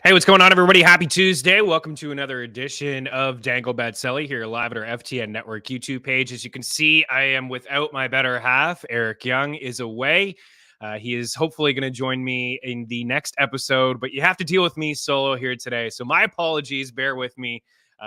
Hey, what's going on, everybody? Happy Tuesday. Welcome to another edition of Dangle Bet Celly here live at our FTN Network YouTube page. As you can see, I am without my better half. Eric Young is away. He is hopefully going to join me in the next episode, but you have to deal with me solo here today. So my apologies. Bear with me.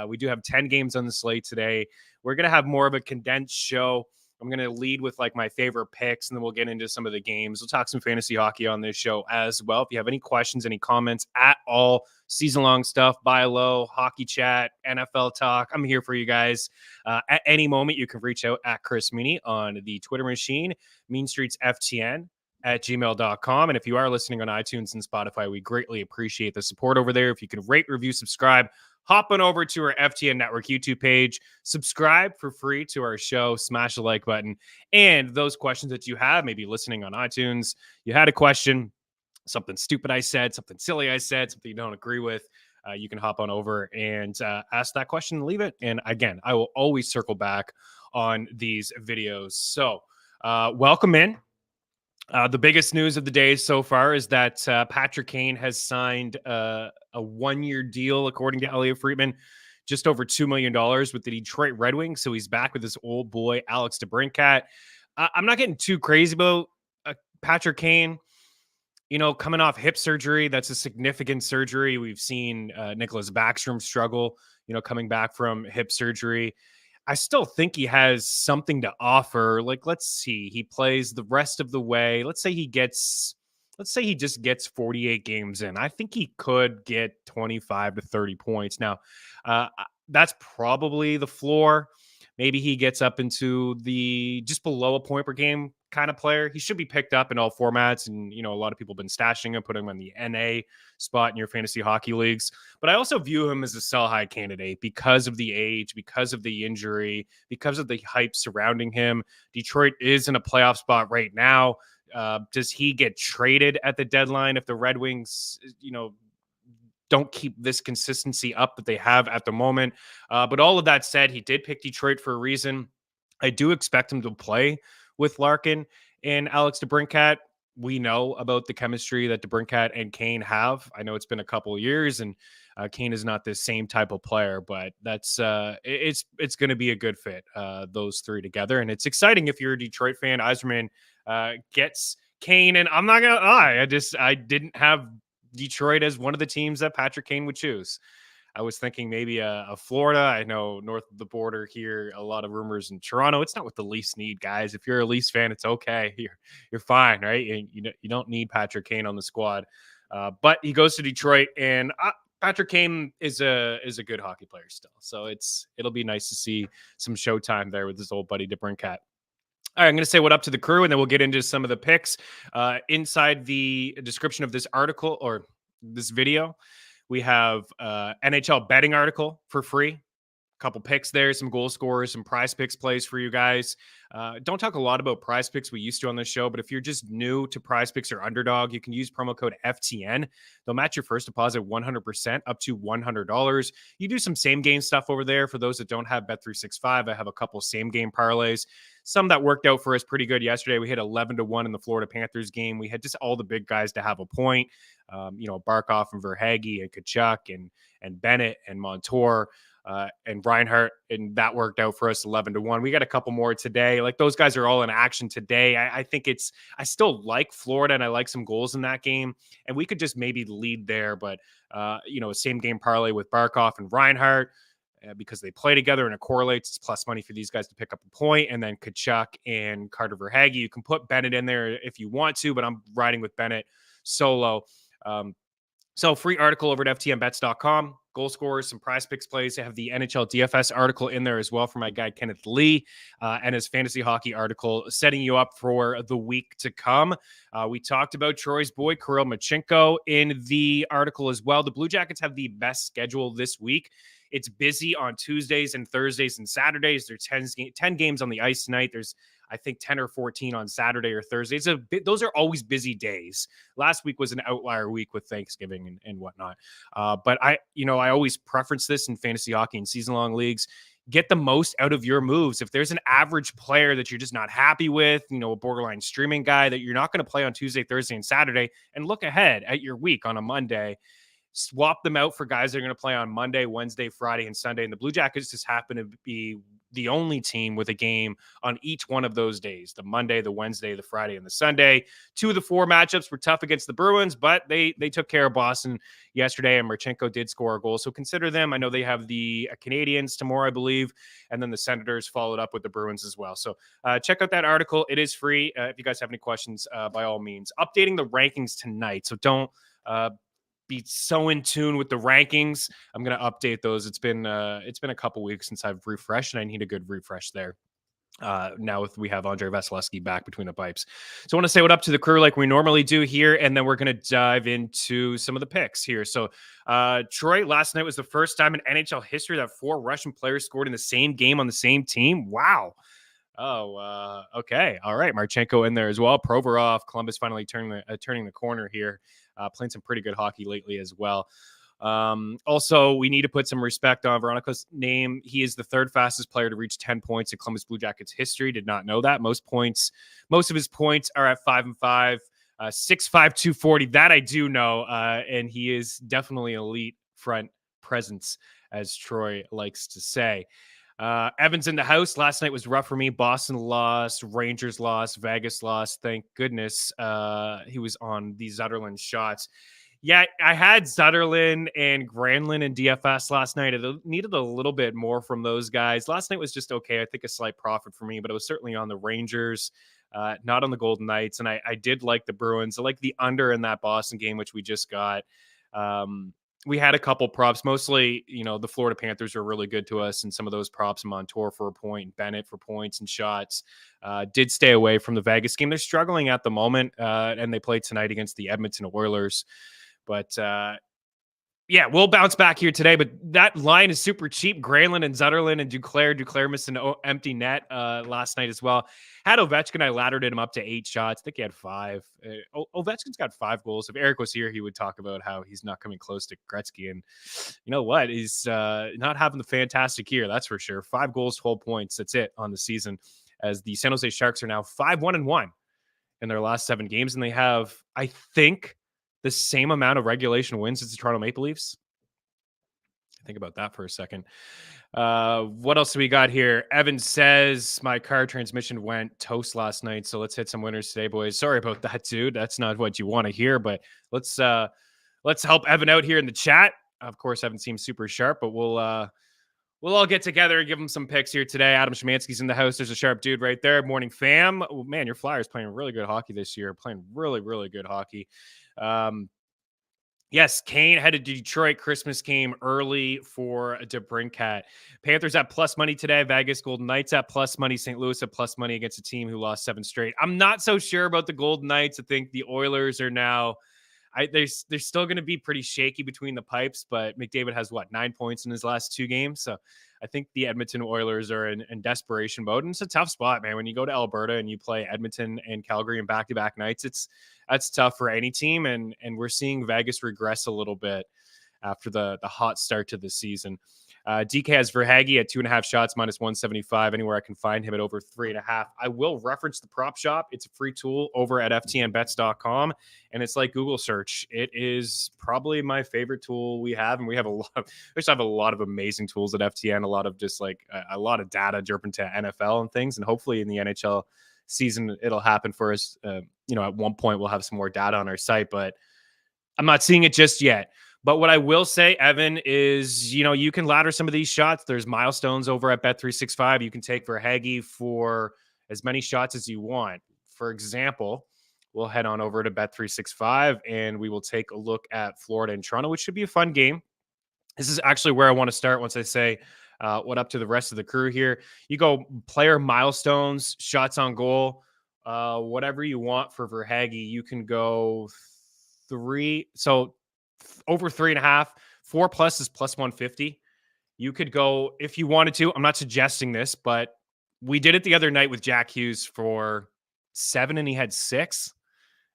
We do have 10 games on the slate today. We're going to have more of a condensed show. I'm going to lead with like my favorite picks, and then we'll get into some of the games. We'll talk some fantasy hockey on this show as well. If you have any questions, any comments at all, season-long stuff, buy low, hockey chat, NFL talk, I'm here for you guys. At any moment, you can reach out at Chris Meaney on the Twitter machine, Mean Streets FTN at gmail.com. And if you are listening on iTunes and Spotify, we greatly appreciate the support over there. If you can rate, review, subscribe, hop on over to our FTN Network YouTube page, subscribe for free to our show, smash the like button, and those questions that you have, maybe listening on iTunes, you had a question, something stupid I said, something silly I said, something you don't agree with, you can hop on over and ask that question and leave it. And again, I will always circle back on these videos. So welcome in. The biggest news of the day so far is that Patrick Kane has signed a one-year deal, according to Elliot Friedman, just over $2 million with the Detroit Red Wings. So he's back with his old boy, Alex DeBrincat. I'm not getting too crazy about Patrick Kane, coming off hip surgery. That's a significant surgery. We've seen Nicholas Backstrom struggle, coming back from hip surgery. I still think he has something to offer. Like, let's see, he plays the rest of the way. Let's say he just gets 48 games in. I think he could get 25 to 30 points. Now, that's probably the floor. Maybe he gets up into the just below a point per game kind of player. He should be picked up in all formats. And, a lot of people have been stashing him, putting him in the NA spot in your fantasy hockey leagues. But I also view him as a sell high candidate because of the age, because of the injury, because of the hype surrounding him. Detroit is in a playoff spot right now. Does he get traded at the deadline if the Red Wings, don't keep this consistency up that they have at the moment? But all of that said, he did pick Detroit for a reason. I do expect him to play with Larkin and Alex DeBrincat. We know about the chemistry that DeBrincat and Kane have. I know it's been a couple of years, and Kane is not the same type of player, but that's it's going to be a good fit, those three together. And it's exciting if you're a Detroit fan. Yzerman gets Kane, and I'm not going to lie, I didn't have Detroit as one of the teams that Patrick Kane would choose. I was thinking maybe a Florida. I know north of the border here, a lot of rumors in Toronto. It's not what the Leafs need, guys. If you're a Leafs fan, it's okay. You're fine, right? You don't need Patrick Kane on the squad. But he goes to Detroit, and Patrick Kane is a good hockey player still. So it'll be nice to see some showtime there with his old buddy DeBrincat. All right, I'm going to say what up to the crew, and then we'll get into some of the picks. Inside the description of this article or this video, we have NHL betting article for free. A couple picks there, some goal scorers, some prize picks plays for you guys. Don't talk a lot about prize picks. We used to on this show, but if you're just new to prize picks or underdog, you can use promo code FTN. They'll match your first deposit 100% up to $100. You do some same game stuff over there. For those that don't have Bet365, I have a couple same game parlays. Some that worked out for us pretty good yesterday. We hit 11-1 in the Florida Panthers game. We had just all the big guys to have a point. Barkov and Verhaeghe and Kachuk and Bennett and Montour. And Reinhart, and that worked out for us 11-1. We got a couple more today. Like, those guys are all in action today. I think I still like Florida, and I like some goals in that game, and we could just maybe lead there. But, a same game parlay with Barkov and Reinhart, because they play together and it correlates. It's plus money for these guys to pick up a point. And then Kachuk and Carter Verhaeghe. You can put Bennett in there if you want to, but I'm riding with Bennett solo. So free article over at ftnbets.com. Goal scorers, some prize picks plays. I have the NHL DFS article in there as well for my guy Kenneth Lee, and his fantasy hockey article setting you up for the week to come. We talked about Troy's boy, Kirill Machenko, in the article as well. The Blue Jackets have the best schedule this week. It's busy on Tuesdays and Thursdays and Saturdays. There's 10 games on the ice tonight. There's, I think, 10 or 14 on Saturday or Thursday. Those are always busy days. Last week was an outlier week with Thanksgiving and whatnot. But I always preference this in fantasy hockey and season-long leagues. Get the most out of your moves. If there's an average player that you're just not happy with, a borderline streaming guy that you're not going to play on Tuesday, Thursday, and Saturday, and look ahead at your week on a Monday, swap them out for guys that are going to play on Monday, Wednesday, Friday, and Sunday. And the Blue Jackets just happen to be the only team with a game on each one of those days, the Monday, the Wednesday, the Friday, and the Sunday. 2 of the 4 matchups were tough against the Bruins, but they took care of Boston yesterday, and Marchenko did score a goal. So consider them. I know they have the Canadiens tomorrow, I believe, and then the Senators followed up with the Bruins as well. So check out that article. It is free. If you guys have any questions, by all means. Updating the rankings tonight, so don't be so in tune with the rankings. I'm going to update those. It's been a couple weeks since I've refreshed, and I need a good refresh there. Now we have Andrei Vasilevsky back between the pipes. So I want to say what up to the crew like we normally do here, and then we're going to dive into some of the picks here. So Troy, last night was the first time in NHL history that 4 Russian players scored in the same game on the same team. Wow. Oh, okay. All right. Marchenko in there as well. Provorov, Columbus finally turning the corner here. Playing some pretty good hockey lately as well. Also, we need to put some respect on Veronica's name. He is the 3rd fastest player to reach 10 points in Columbus Blue Jackets history. Did not know that. Most of his points are at 5 and 5, 6'5", 240. That I do know. And he is definitely an elite front presence, as Troy likes to say. Evan's in the house. Last night was rough for me. Boston lost, Rangers lost, Vegas lost. Thank goodness he was on these Zetterlund shots. Yeah, I had Zetterlund and Granlund in DFS last night. I needed a little bit more from those guys. Last night was just okay. I think a slight profit for me, but it was certainly on the Rangers, not on the Golden Knights. And I did like the Bruins. I like the under in that Boston game, which we just got. We had a couple props, mostly, the Florida Panthers are really good to us, and some of those props, Montour for a point, Bennett for points and shots, did stay away from the Vegas game. They're struggling at the moment, and they played tonight against the Edmonton Oilers. But yeah, we'll bounce back here today, but that line is super cheap. Granlund and Zetterlund and Duclair missed an empty net last night as well. Had Ovechkin, I laddered him up to 8 shots. I think he had 5. Ovechkin's got 5 goals. If Eric was here, he would talk about how he's not coming close to Gretzky. And you know what? He's not having the fantastic year, that's for sure. 5 goals, 12 points. That's it on the season, as the San Jose Sharks are now 5-1-1 in their last 7 games. And they have, I think, the same amount of regulation wins as the Toronto Maple Leafs. Think about that for a second. What else do we got here? Evan says my car transmission went toast last night, so let's hit some winners today, boys. Sorry about that, dude. That's not what you want to hear, but let's help Evan out here in the chat. Of course, Evan seems super sharp, but we'll all get together and give him some picks here today. Adam Szymanski's in the house. There's a sharp dude right there. Morning, fam. Oh, man, your Flyers playing really good hockey this year. Playing really, really good hockey. Yes, Kane headed to Detroit. Christmas came early for DeBrincat. Panthers at plus money today. Vegas Golden Knights at plus money. St. Louis at plus money against a team who lost 7 straight. I'm not so sure about the Golden Knights. I think the Oilers are now... they're still going to be pretty shaky between the pipes, but McDavid has 9 points in his last 2 games. So I think the Edmonton Oilers are in desperation mode. And it's a tough spot, man. When you go to Alberta and you play Edmonton and Calgary in back-to-back nights, that's tough for any team. And we're seeing Vegas regress a little bit after the hot start to the season. DK has Verhaeghe at 2.5 shots, minus 175. Anywhere I can find him at over 3.5. I will reference the prop shop. It's a free tool over at ftnbets.com. And it's like Google search. It is probably my favorite tool we have. And we have a lot of amazing tools at FTN, a lot of just a lot of data driven to NFL and things. And hopefully in the NHL season, it'll happen for us. At one point we'll have some more data on our site, but I'm not seeing it just yet. But what I will say, Evan, is, you can ladder some of these shots. There's milestones over at Bet365. You can take Verhaeghe for as many shots as you want. For example, we'll head on over to Bet365 and we will take a look at Florida and Toronto, which should be a fun game. This is actually where I want to start once I say what up to the rest of the crew here. You go player milestones, shots on goal, whatever you want for Verhaeghe. You can go 3. So over 3.5, 4+ is plus 150. You could go if you wanted to. I'm not suggesting this, but we did it the other night with Jack Hughes for 7 and he had 6.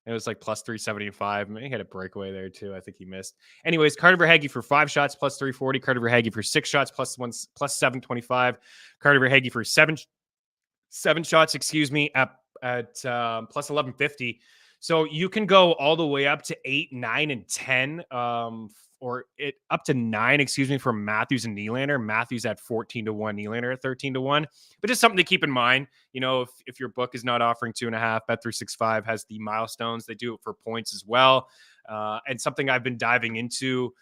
It was plus 375. He had a breakaway there too. I think he missed. Anyways, Carter Verhaeghe for 5 shots plus 340. Carter Verhaeghe for 6 shots plus 725. Carter Verhaeghe for 7 shots, at plus 1150. So you can go all the way up to 8, 9, and 10 up to 9, excuse me, for Matthews and Nylander. Matthews at 14-1, Nylander at 13-1. But just something to keep in mind, if your book is not offering 2.5, Bet365 has the milestones. They do it for points as well. And something I've been diving into,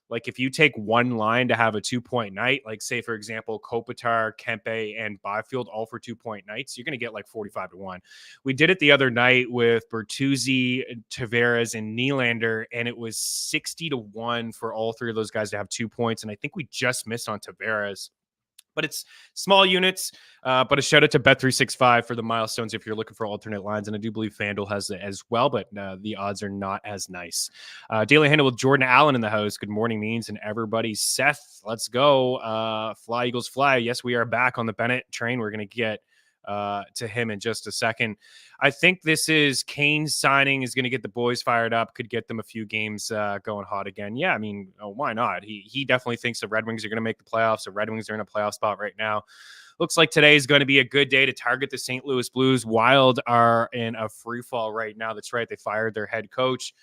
like if you take one line to have a 2-point night, like say, for example, Kopitar, Kempe, and Byfield all for 2-point nights, you're going to get like 45-1. We did it the other night with Bertuzzi, Tavares, and Nylander, and it was 60-1 for all three of those guys to have 2 points. And I think we just missed on Tavares. But it's small units. But a shout out to Bet365 for the milestones if you're looking for alternate lines. And I do believe FanDuel has it as well, but the odds are not as nice. Daily Handle with Jordan Allen in the house. Good morning, Means, and everybody. Seth, let's go. Fly, Eagles, fly. Yes, we are back on the Bennett train. We're going to get to him in just a second. I think this is Kane's signing is going to get the boys fired up, could get them a few games going hot again. Yeah, I mean, why not? He definitely thinks the Red Wings are going to make the playoffs. The Red Wings are in a playoff spot right now. Looks like today is going to be a good day to target the St. Louis Blues. Wild are in a free fall right now. That's right. They fired their head coach.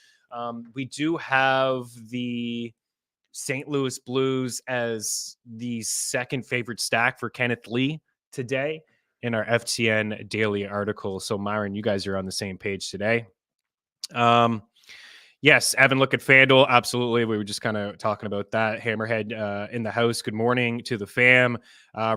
We do have the St. Louis Blues as the second favorite stack for Kenneth Lee today in our FTN daily article. So Myron, you guys are on the same page today. Yes, Evan, look at FanDuel. Absolutely. We were just kind of talking about that. Hammerhead in the house. Good morning to the fam.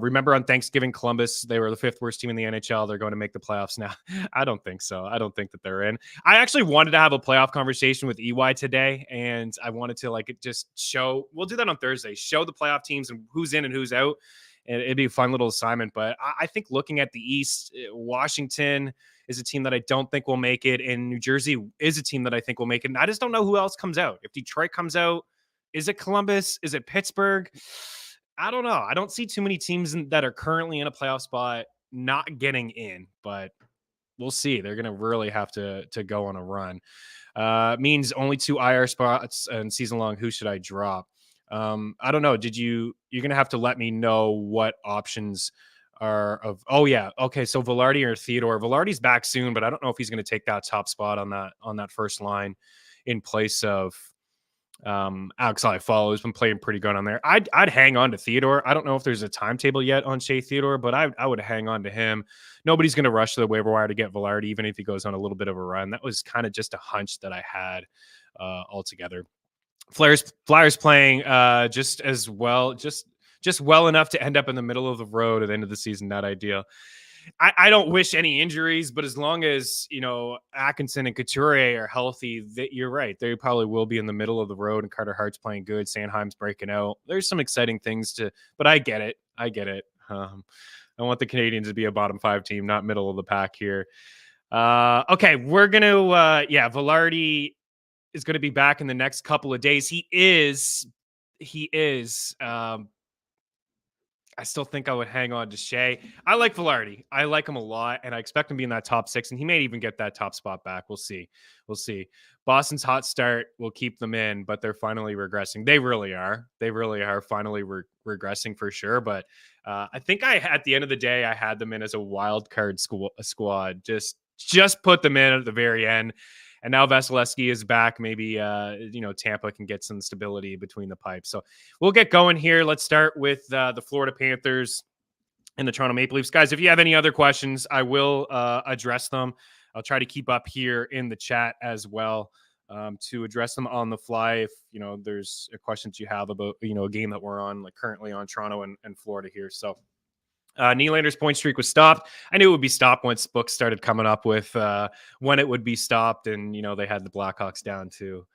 Remember on Thanksgiving, Columbus, they were the 5th worst team in the NHL. They're going to make the playoffs now. I don't think so. I don't think that they're in. I actually wanted to have a playoff conversation with EY today, and I wanted to just show, we'll do that on Thursday, show the playoff teams and who's in and who's out. And it'd be a fun little assignment. But I think looking at the East, Washington is a team that I don't think will make it. And New Jersey is a team that I think will make it. And I just don't know who else comes out. If Detroit comes out, is it Columbus? Is it Pittsburgh? I don't know. I don't see too many teams that are currently in a playoff spot not getting in. But we'll see. They're going to really have to go on a run. Means only 2 IR spots and season long. Who should I drop? I don't know. You're going to have to let me know what options are of, oh yeah. Okay. So Velarde or Theodore. Velarde's back soon, but I don't know if he's going to take that top spot on that first line in place of, Alex Iafallo, who's been playing pretty good on there. I'd hang on to Theodore. I don't know if there's a timetable yet on Shea Theodore, but I would hang on to him. Nobody's going to rush to the waiver wire to get Velarde, even if he goes on a little bit of a run. That was kind of just a hunch that I had, altogether. Flyers playing just as well, just well enough to end up in the middle of the road at the end of the season. Not ideal. I don't wish any injuries, but as long as Atkinson and Couturier are healthy, you're right. They probably will be in the middle of the road. And Carter Hart's playing good. Sanheim's breaking out. There's some exciting things but I get it. I want the Canadiens to be a bottom 5 team, not middle of the pack here. Okay, we're gonna Velarde is going to be back in the next couple of days. He is. I still think I would hang on to Shea. I like Velarde. I like him a lot, and I expect him to be in that top 6, and he may even get that top spot back. We'll see. Boston's hot start will keep them in, but they're finally regressing. They really are. Finally regressing for sure. But I think at the end of the day, I had them in as a wild card squad. Just put them in at the very end. And now Vasilevsky is back. Maybe, Tampa can get some stability between the pipes. So we'll get going here. Let's start with the Florida Panthers and the Toronto Maple Leafs. Guys, if you have any other questions, I will address them. I'll try to keep up here in the chat as well to address them on the fly. If, there's a questions you have about, a game that we're on, like currently on Toronto and Florida here. So Nylander's point streak was stopped. I knew it would be stopped once books started coming up with when it would be stopped. And, they had the Blackhawks down to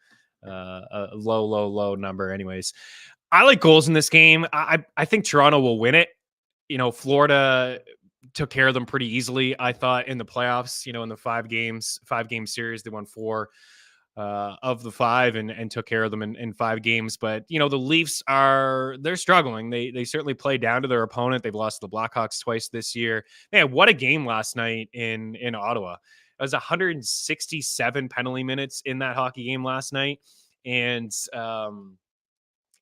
a low number anyways. I like goals in this game. I think Toronto will win it. Florida took care of them pretty easily, I thought, in the playoffs. In the 5-game series, they won 4 of the 5 and took care of them in 5 games. But, the Leafs they're struggling. They certainly play down to their opponent. They've lost to the Blackhawks twice this year. Man, what a game last night in Ottawa. It was 167 penalty minutes in that hockey game last night. And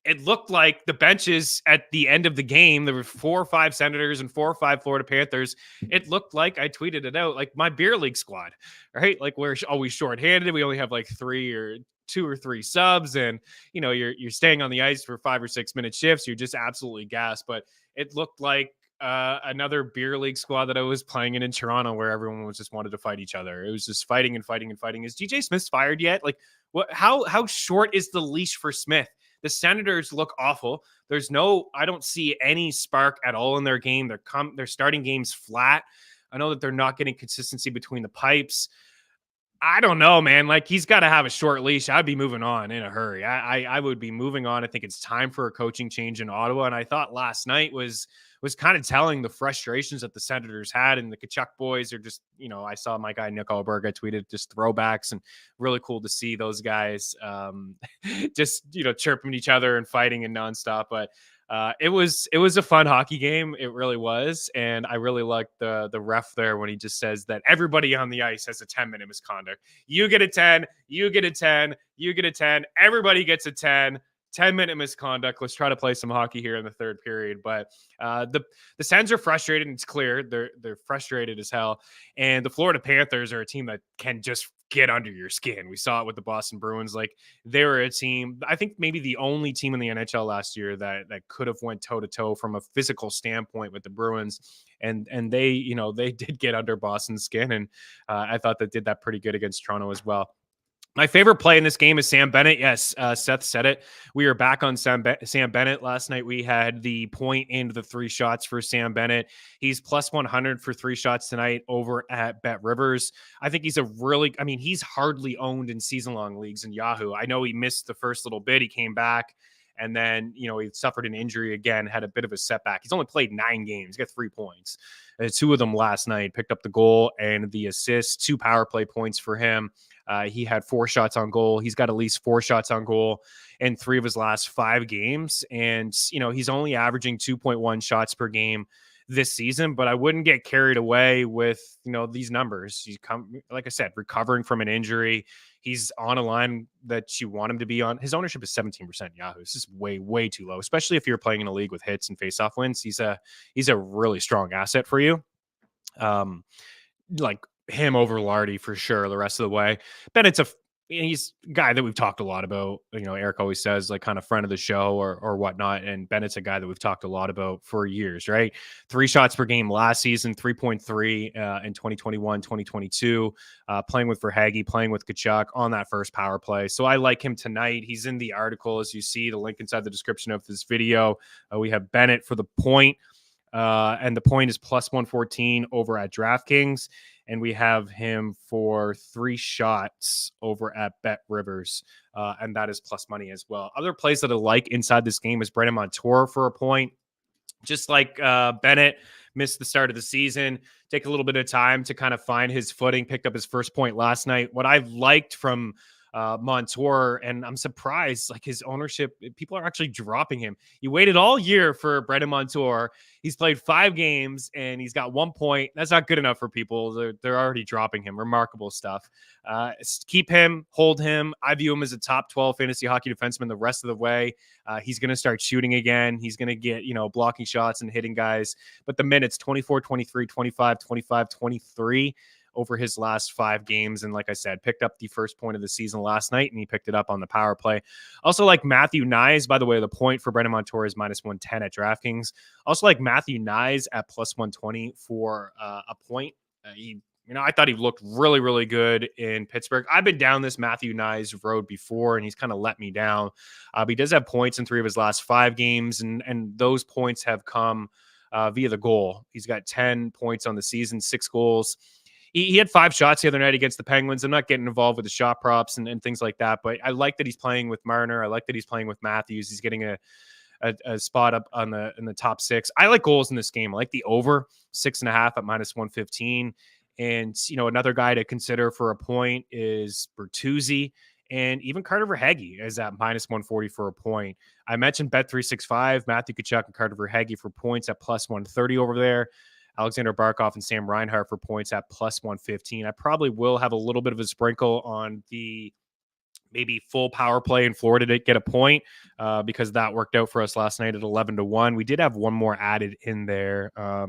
it looked like the benches at the end of the game, there were 4 or 5 Senators and 4 or 5 Florida Panthers. It looked like, I tweeted it out, like my beer league squad, right? Like we're always shorthanded. We only have like 3 or 2 or 3 subs, and you're staying on the ice for 5 or 6 minute shifts. You're just absolutely gassed. But it looked like another beer league squad that I was playing in Toronto, where everyone was just wanted to fight each other. It was just fighting and fighting and fighting. Is DJ Smith fired yet? Like, what? How short is the leash for Smith? The Senators look awful. I don't see any spark at all in their game. They're starting games flat. I know that they're not getting consistency between the pipes. I don't know, man. Like, he's got to have a short leash. I'd be moving on in a hurry. I would be moving on. I think it's time for a coaching change in Ottawa. And I thought last night was kind of telling the frustrations that the Senators had, and the Kachuk boys are just, I saw my guy Nick Alberga tweeted just throwbacks, and really cool to see those guys just, chirping each other and fighting and nonstop. But it was a fun hockey game. It really was. And I really liked the ref there when he just says that everybody on the ice has a 10-minute misconduct. You get a 10, you get a 10, you get a 10, everybody gets a 10. 10-minute misconduct. Let's try to play some hockey here in the third period. But the Sens are frustrated, and it's clear they're frustrated as hell. And the Florida Panthers are a team that can just get under your skin. We saw it with the Boston Bruins. Like, they were a team, I think maybe the only team in the NHL last year that could have went toe to toe from a physical standpoint with the Bruins. And they, they did get under Boston's skin. And I thought they did that pretty good against Toronto as well. My favorite play in this game is Sam Bennett. Yes, Seth said it. We are back on Sam Bennett. Last night we had the point into the 3 shots for Sam Bennett. He's plus 100 for 3 shots tonight over at Bet Rivers. I think he's he's hardly owned in season-long leagues in Yahoo. I know he missed the first little bit. He came back, and then, he suffered an injury again, had a bit of a setback. He's only played 9 games. He got 3 points. 2 of them last night, picked up the goal and the assist, 2 power play points for him. He had 4 shots on goal. He's got at least 4 shots on goal in 3 of his last 5 games. And, he's only averaging 2.1 shots per game this season, but I wouldn't get carried away with, these numbers. He's like I said, recovering from an injury. He's on a line that you want him to be on. His ownership is 17% Yahoo. This is way, way too low, especially if you're playing in a league with hits and faceoff wins. He's a really strong asset for you. Like him over Lardy for sure the rest of the way. Bennett's he's a guy that we've talked a lot about. Eric always says, like, kind of friend of the show or whatnot. And Bennett's a guy that we've talked a lot about for years, right? 3 shots per game last season, 3.3 in 2021, 2022, playing with Verhaeghe, playing with Kachuk on that first power play. So I like him tonight. He's in the article, as you see, the link inside the description of this video. We have Bennett for the point. And the point is plus 114 over at DraftKings. And we have him for 3 shots over at Bet Rivers. And that is plus money as well. Other plays that I like inside this game is Brandon Montour for a point. Just like Bennett missed the start of the season, take a little bit of time to kind of find his footing, picked up his first point last night. What I've liked from Montour, and I'm surprised, like, his ownership, people are actually dropping him. You waited all year for Brandon Montour. He's played 5 games and he's got 1 point. That's not good enough for people. They're already dropping him. Remarkable stuff. Keep him, hold him. I view him as a top 12 fantasy hockey defenseman the rest of the way. He's going to start shooting again. He's going to get, blocking shots and hitting guys. But the minutes, 24, 23, 25, 25, 23 over his last 5 games. And like I said, picked up the first point of the season last night, and he picked it up on the power play. Also like Matthew Nyes, by the way, the point for Brandon Montour is minus 110 at DraftKings. Also like Matthew Nyes at plus 120 for a point. I thought he looked really, really good in Pittsburgh. I've been down this Matthew Nyes road before, and he's kind of let me down. But he does have points in 3 of his last 5 games, and those points have come via the goal. He's got 10 points on the season, 6 goals. He had 5 shots the other night against the Penguins. I'm not getting involved with the shot props and things like that, but I like that he's playing with Marner. I like that he's playing with Matthews. He's getting a spot up in the top 6. I like goals in this game. I like the over 6.5 at minus 115. And, another guy to consider for a point is Bertuzzi, and even Carter Verhaeghe is at minus 140 for a point. I mentioned Bet365, Matthew Tkachuk and Carter Verhaeghe for points at plus 130 over there. Alexander Barkov and Sam Reinhart for points at plus 115. I probably will have a little bit of a sprinkle on the maybe full power play in Florida to get a point because that worked out for us last night at 11-1. We did have one more added in there. I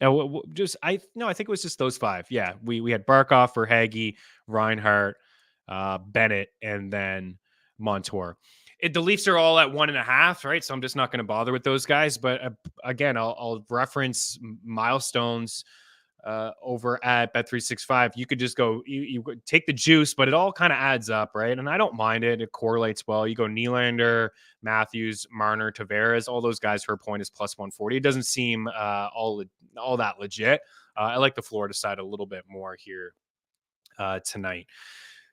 think it was just those 5. Yeah, we had Barkov, Verhaeghe, Reinhart, Bennett, and then Montour. The Leafs are all at 1.5, right? So I'm just not going to bother with those guys. But again, I'll reference milestones over at Bet365. You could just go, you take the juice, but it all kind of adds up, right? And I don't mind it. It correlates well. You go Nylander, Matthews, Marner, Tavares, all those guys for a point is plus 140. It doesn't seem all that legit. I like the Florida side a little bit more here tonight.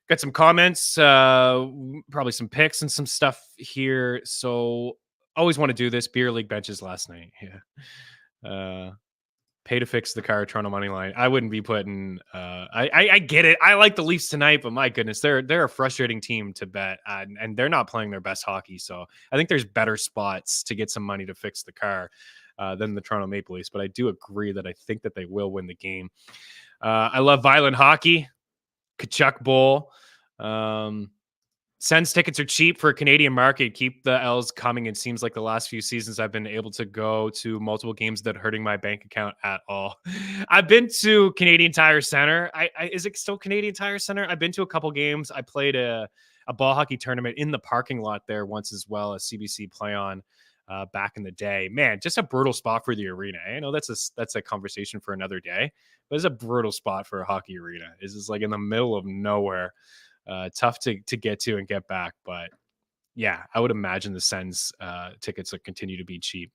Got some comments, probably some picks and some stuff here. So always want to do this. Beer league benches last night. Yeah. Pay to fix the car, Toronto money line. I wouldn't be putting. I get it. I like the Leafs tonight, but my goodness, they're a frustrating team to bet, and they're not playing their best hockey. So I think there's better spots to get some money to fix the car than the Toronto Maple Leafs. But I do agree that I think that they will win the game. I love violent hockey. Kachuk Bowl. Sens tickets are cheap for a Canadian market. Keep the L's coming. It seems like the last few seasons I've been able to go to multiple games without hurting my bank account at all. I've been to Canadian Tire Center. Is it still Canadian Tire Center? I've been to a couple games. I played a ball hockey tournament in the parking lot there once as well, a CBC play on back in the day. Man, just a brutal spot for the arena. I know that's a conversation for another day, but it's a brutal spot for a hockey arena. It's just like in the middle of nowhere. Tough to get to and get back, but yeah, I would imagine the Sens tickets will continue to be cheap.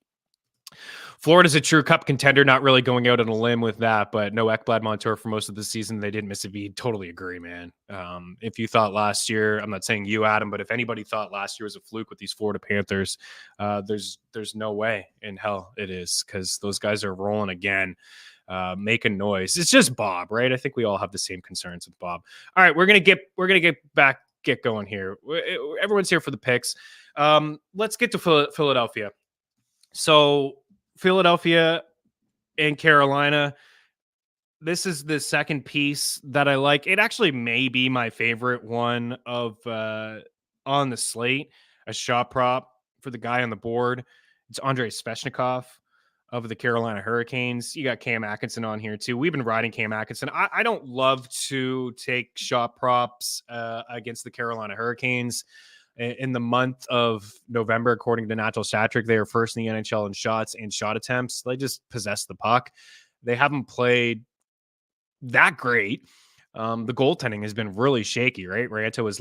Florida's a true cup contender, not really going out on a limb with that, but no Ekblad Montour for most of the season. They didn't miss a beat. Totally agree, man. If you thought last year, I'm not saying you, Adam, but if anybody thought last year was a fluke with these Florida Panthers, there's no way in hell it is, because those guys are rolling again. Making noise. It's just Bob, right? I think we all have the same concerns with Bob. All right, we're gonna get going here. Everyone's here for the picks. Let's get to Philadelphia. So Philadelphia and Carolina. This is the second piece that I like. It actually may be my favorite one of on the slate. A shot prop for the guy on the board. It's Andrei Svechnikov of the Carolina Hurricanes. You got Cam Atkinson on here too. We've been riding Cam Atkinson. I don't love to take shot props against the Carolina Hurricanes. In the month of November, according to Natural Stat Trick, they are first in the NHL in shots and shot attempts. They just possess the puck. They haven't played that great. The goaltending has been really shaky, right? Raanta was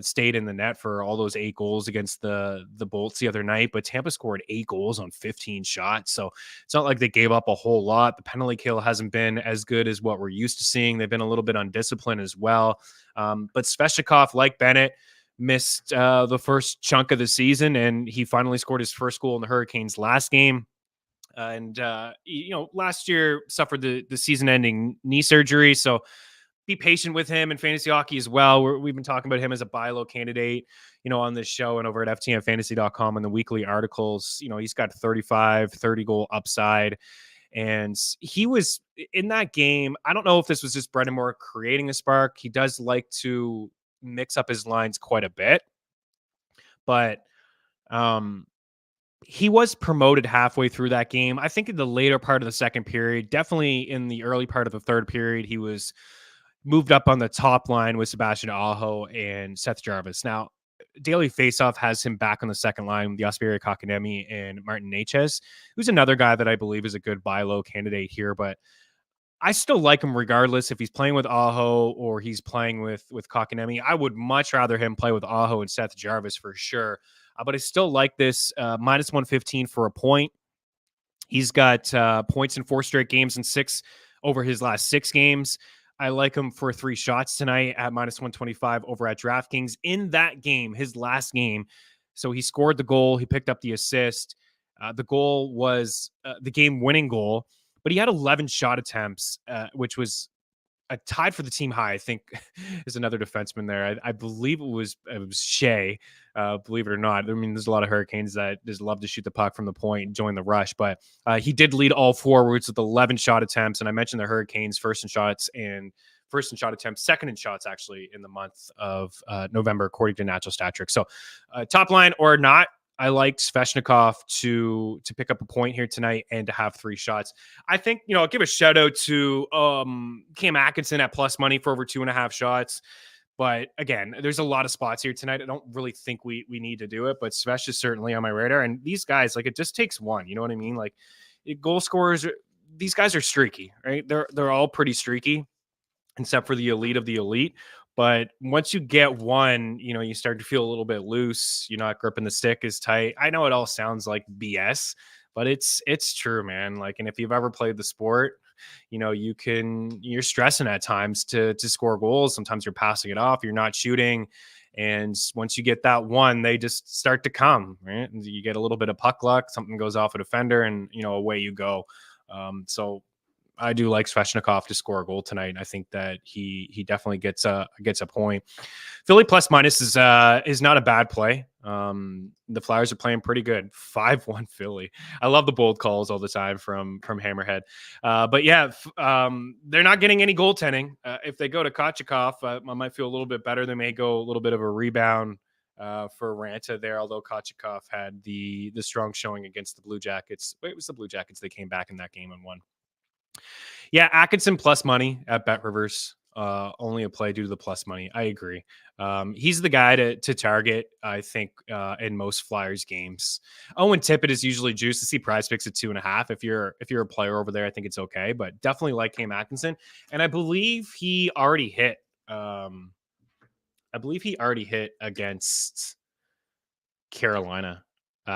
stayed in the net for all those 8 goals against the Bolts the other night, but Tampa scored 8 goals on 15 shots. So it's not like they gave up a whole lot. The penalty kill hasn't been as good as what we're used to seeing. They've been a little bit undisciplined as well. But Svechnikov, like Bennett, missed the first chunk of the season, and he finally scored his first goal in the Hurricanes last game. Last year suffered the season-ending knee surgery, so be patient with him in fantasy hockey as well. We've been talking about him as a buy low candidate, on this show and over at ftnfantasy.com and the weekly articles. He's got 30 goal upside. And he was in that game. I don't know if this was just Brendan Moore creating a spark. He does like to mix up his lines quite a bit, but he was promoted halfway through that game. I think in the later part of the second period, definitely in the early part of the third period, he was moved up on the top line with Sebastian Aho and Seth Jarvis. Now, Daily Faceoff has him back on the second line with Jesperi Kotkaniemi and Martin Necas, who's another guy that I believe is a good buy low candidate here, but I still like him regardless if he's playing with Aho or he's playing with Kotkaniemi. I would much rather him play with Aho and Seth Jarvis for sure. But I still like this minus 115 for a point. He's got points in 4 straight games and 6 over his last 6 games. I like him for 3 shots tonight at minus 125 over at DraftKings. In that game, his last game, so he scored the goal. He picked up the assist. The goal was the game-winning goal, but he had 11 shot attempts, which was tied for the team high. I think is another defenseman there. I believe it was Shea. Believe it or not, I mean, there's a lot of Hurricanes that just love to shoot the puck from the point and join the rush, but he did lead all forwards with 11 shot attempts. And I mentioned the Hurricanes first in shot attempts, second in shots actually in the month of November, according to Natural Stat Trick. So top line or not, I liked Svechnikov to pick up a point here tonight and to have 3 shots. I think, I'll give a shout out to Cam Atkinson at plus money for over 2.5 shots. But again, there's a lot of spots here tonight. I don't really think we need to do it, but Svesh is certainly on my radar. And these guys, like, it just takes one. You know what I mean? Like, goal scorers, these guys are streaky, right? They're all pretty streaky, except for the elite of the elite. But once you get one, you start to feel a little bit loose. You're not gripping the stick as tight. I know it all sounds like BS, but it's true, man. Like, and if you've ever played the sport, you're stressing at times to score goals. Sometimes you're passing it off, you're not shooting. And once you get that one, they just start to come, right? And you get a little bit of puck luck, something goes off a defender, and away you go. So I do like Svechnikov to score a goal tonight. I think that he definitely gets a point. Philly plus minus is not a bad play. The Flyers are playing pretty good. 5-1 Philly. I love the bold calls all the time from Hammerhead. But yeah, they're not getting any goaltending. If they go to Kochetkov, I might feel a little bit better. They may go a little bit of a rebound for Ranta there, although Kochetkov had the strong showing against the Blue Jackets. Wait, it was the Blue Jackets. They came back in that game and won. Yeah, Atkinson plus money at Bet Rivers. Only a play due to the plus money. I agree. He's the guy to target, I think, in most Flyers games. Owen Tippett is usually juiced to see Prize Picks at 2.5. If you're a player over there, I think it's okay, but definitely like Cam Atkinson. And I believe he already hit. Against Carolina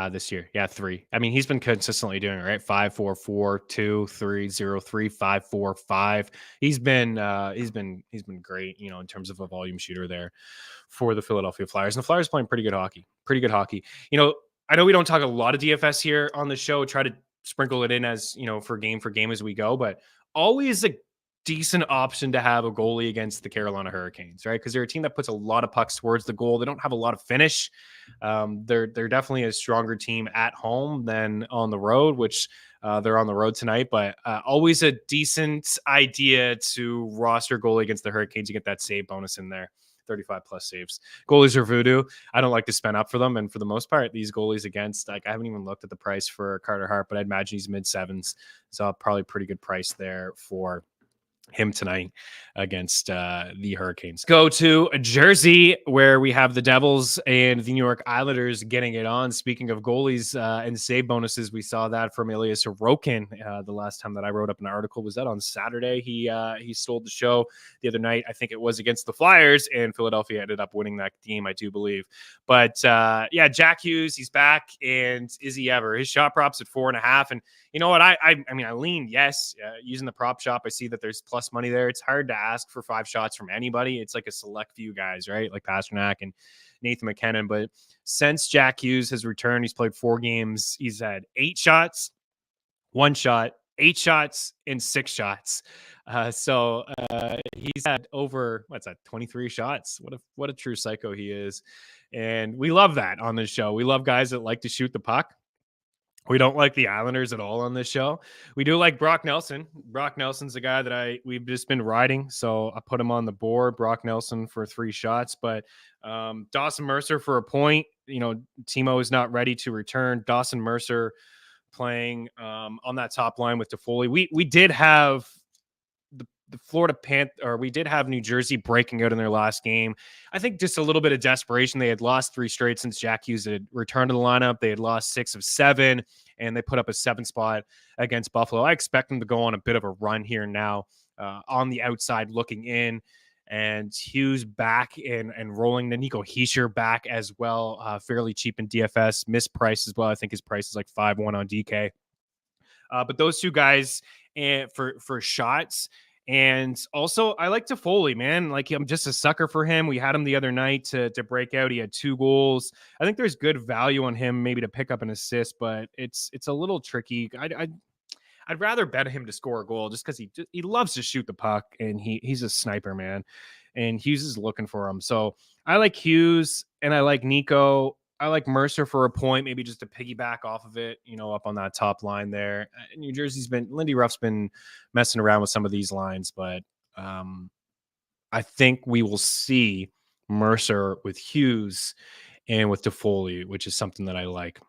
this year. Yeah, 3. I mean, he's been consistently doing it, right? 5, 4, 4, 2, 3, 0, 3, 5, 4, 5. He's been great, in terms of a volume shooter there for the Philadelphia Flyers. And the Flyers playing pretty good hockey. I know we don't talk a lot of DFS here on the show, try to sprinkle it in as, for game as we go, but always a decent option to have a goalie against the Carolina Hurricanes, right? Because they're a team that puts a lot of pucks towards the goal. They don't have a lot of finish. They're definitely a stronger team at home than on the road, which they're on the road tonight. But always a decent idea to roster goalie against the Hurricanes. You get that save bonus in there. 35 plus saves. Goalies are voodoo. I don't like to spend up for them. And for the most part, these goalies against, like, I haven't even looked at the price for Carter Hart, but I'd imagine he's mid 7s. So probably pretty good price there for him tonight against the Hurricanes. Go to Jersey, where we have the Devils and the New York Islanders getting it on. Speaking of goalies and save bonuses, we saw that from Elias Sorokin the last time that I wrote up an article. Was that on Saturday? He stole the show the other night. I think it was against the Flyers, and Philadelphia ended up winning that game, I do believe. But yeah, Jack Hughes, he's back, and is he ever? His shot props at 4.5, and you know what? I mean, I leaned yes. Using the prop shop, I see that there's plus money there. It's hard to ask for 5 shots from anybody. It's like a select few guys, right? Like Pasternak and Nathan McKinnon. But since Jack Hughes has returned, he's played 4 games. He's had 8 shots, 1 shot, 8 shots, and 6 shots. So he's had over 23 shots. What a true psycho he is, and we love that on this show. We love guys that like to shoot the puck. We don't like the Islanders at all on this show. We do like Brock Nelson. Brock Nelson's the guy that we've just been riding, so I put him on the board. Brock Nelson for 3 shots, but Dawson Mercer for a point. Timo is not ready to return. Dawson Mercer playing on that top line with Toffoli. We did have the Florida or we did have New Jersey breaking out in their last game. I think just a little bit of desperation. They had lost 3 straight since Jack Hughes had returned to the lineup. They had lost 6 of 7, and they put up a 7 spot against Buffalo. I expect them to go on a bit of a run here now on the outside looking in. And Hughes back and rolling. The Nico Hischier back as well, fairly cheap in DFS. Mispriced as well. I think his price is like 5-1 on DK. But those 2 guys for shots. And also, I like Toffoli, man. Like, I'm just a sucker for him. We had him the other night to break out. He had 2 goals. I think there's good value on him, maybe to pick up an assist, but it's a little tricky. I'd rather bet him to score a goal just because he loves to shoot the puck, and he's a sniper, man. And Hughes is looking for him. So I like Hughes, and I like Nico. I like Mercer for a point, maybe just to piggyback off of it, up on that top line there. New Jersey's Lindy Ruff's been messing around with some of these lines, but I think we will see Mercer with Hughes and with Toffoli, which is something that I like.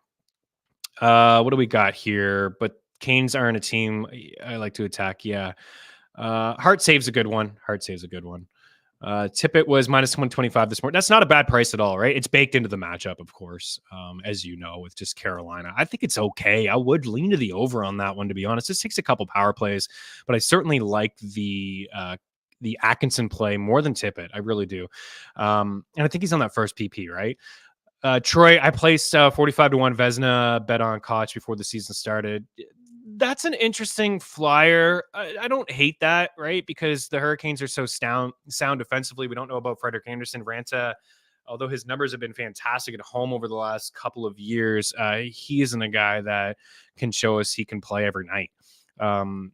What do we got here? But Canes aren't a team I like to attack. Yeah. Hart saves a good one. Tippett was minus 125 this morning. That's not a bad price at all, right? It's baked into the matchup, of course, as you know, with just Carolina. I think it's okay. I would lean to the over on that one, to be honest. This takes a couple power plays, but I certainly like the Atkinson play more than Tippett. I really do. And I think he's on that first PP, right? Troy, I placed 45 to 1 Vezina bet on Koch before the season started. That's an interesting flyer. I don't hate that, right? Because the Hurricanes are so sound defensively. We don't know about Frederik Andersen. Ranta, although his numbers have been fantastic at home over the last couple of years, he isn't a guy that can show us he can play every night. And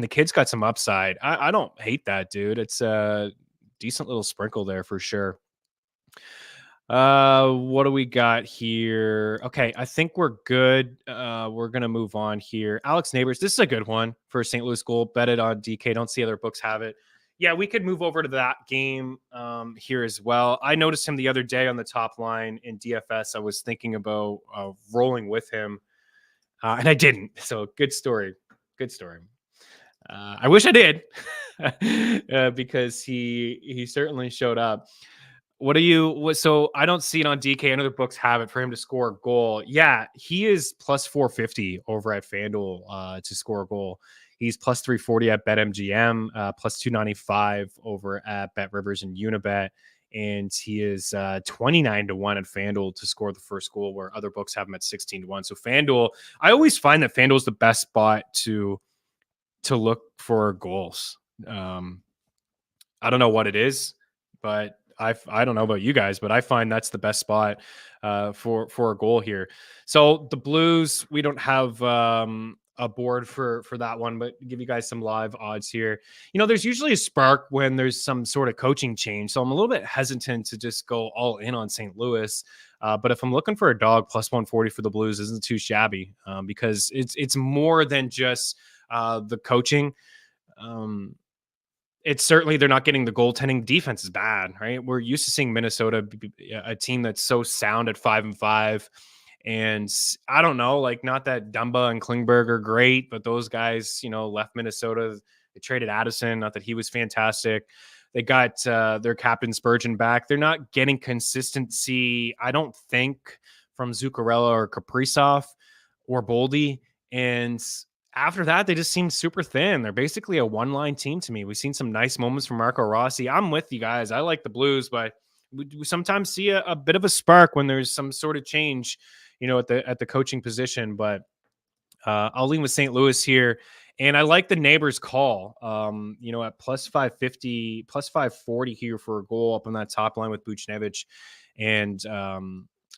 the kid's got some upside. I don't hate that, dude. It's a decent little sprinkle there for sure. What do we got here? Okay, I think we're good. We're gonna move on here. Alex Neighbors, this is a good one for St. Louis goal. Bet it on DK. Don't see other books have it. Yeah, we could move over to that game here as well. I noticed him the other day on the top line in DFS. I was thinking about rolling with him, and I didn't. So good story. Good story. I wish I did because he certainly showed up. So I don't see it on DK. Other books have it for him to score a goal. Yeah, he is plus 450 over at FanDuel to score a goal. He's plus 340 at BetMGM, plus 295 over at BetRivers and Unibet. And he is 29 to 1 at FanDuel to score the first goal, where other books have him at 16 to 1. So FanDuel, I always find that FanDuel is the best spot to look for goals. I don't know what it is, but I don't know about you guys, but I find that's the best spot for a goal here. So the Blues, we don't have a board for that one, but give you guys some live odds here. You know, there's usually a spark when there's some sort of coaching change, so I'm a little bit hesitant to just go all in on St. Louis. But if I'm looking for a dog, plus 140 for the Blues isn't too shabby because it's more than just the coaching. It's certainly they're not getting the goaltending. Defense is bad, right? We're used to seeing Minnesota, a team that's so sound at 5-5. And I don't know, like not that Dumba and Klingberg are great, but those guys, you know, left Minnesota. They traded Addison. Not that he was fantastic. They got their captain Spurgeon back. They're not getting consistency, I don't think, from Zuccarello or Kaprizov or Boldy. And after that, they just seem super thin. They're basically a one-line team to me. We've seen some nice moments from Marco Rossi. I'm with you guys. I like the Blues, but we sometimes see a bit of a spark when there's some sort of change, you know, at the coaching position. But I'll lean with St. Louis here. And I like the Neighbors call, you know, at plus 550, plus 540 here for a goal up on that top line with Buchnevich and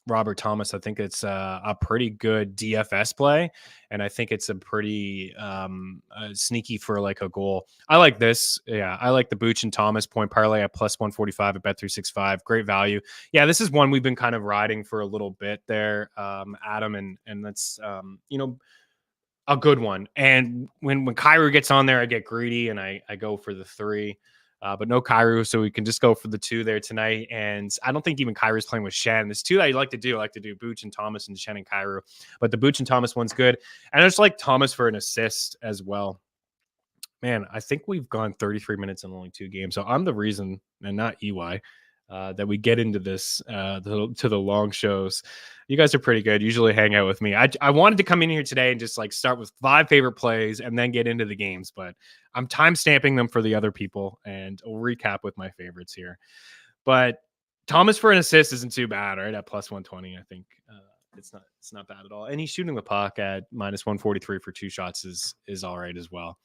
Robert Thomas. I think it's a pretty good DFS play. And I think it's a pretty sneaky for like a goal. I like this. Yeah, I like the Buch and Thomas point parlay at plus 145 at Bet365. Great value. Yeah, this is one we've been kind of riding for a little bit there, Adam. And that's, you know, a good one. And when Kyrou gets on there, I get greedy and I go for the 3. But no Kyrou, so we can just go for the 2 there tonight. And I don't think even Kyrou's playing with Shen. There's 2 that I like to do. I like to do Buch and Thomas and Shen and Kyrou. But the Buch and Thomas one's good. And I just like Thomas for an assist as well. Man, I think we've gone 33 minutes in only 2 games. So I'm the reason, and not EY, that we get into this to the long shows. You guys are pretty good. Usually hang out with me. I wanted to come in here today and just like start with 5 favorite plays and then get into the games, but I'm time stamping them for the other people and I'll recap with my favorites here. But Thomas for an assist isn't too bad, right? At plus 120, I think it's not bad at all. And he's shooting the puck at minus 143 for 2 shots is all right as well.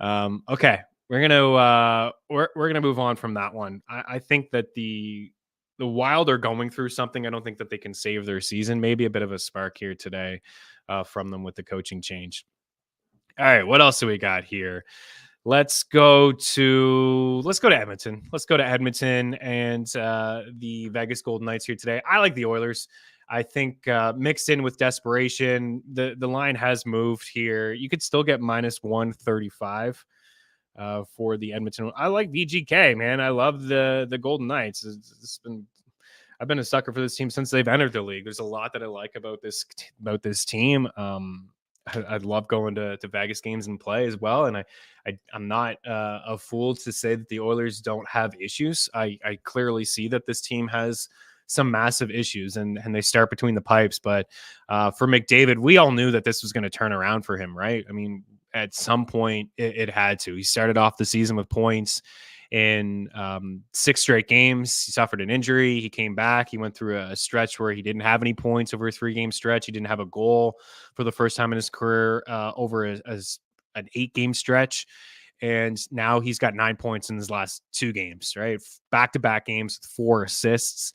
Okay. We're gonna move on from that one. I think that the Wild are going through something. I don't think that they can save their season. Maybe a bit of a spark here today from them with the coaching change. All right, what else do we got here? Let's go to Edmonton. Let's go to Edmonton and the Vegas Golden Knights here today. I like the Oilers. I think mixed in with desperation, the line has moved here. You could still get minus 135. For the Edmonton. I like VGK, man. I love the Golden Knights. I've been a sucker for this team since they've entered the league. There's a lot that I like about this team. I love going to Vegas games and play as well. And I'm not a fool to say that the Oilers don't have issues. I clearly see that this team has some massive issues, and they start between the pipes. But for McDavid, we all knew that this was going to turn around for him, right? I mean, at some point it had to. He started off the season with points in 6 straight games. He suffered an injury. He came back. He went through a stretch where he didn't have any points over a 3-game stretch. He didn't have a goal for the first time in his career over an 8-game stretch. And now he's got 9 points in his last 2 games, right? Back-to-back games with 4 assists.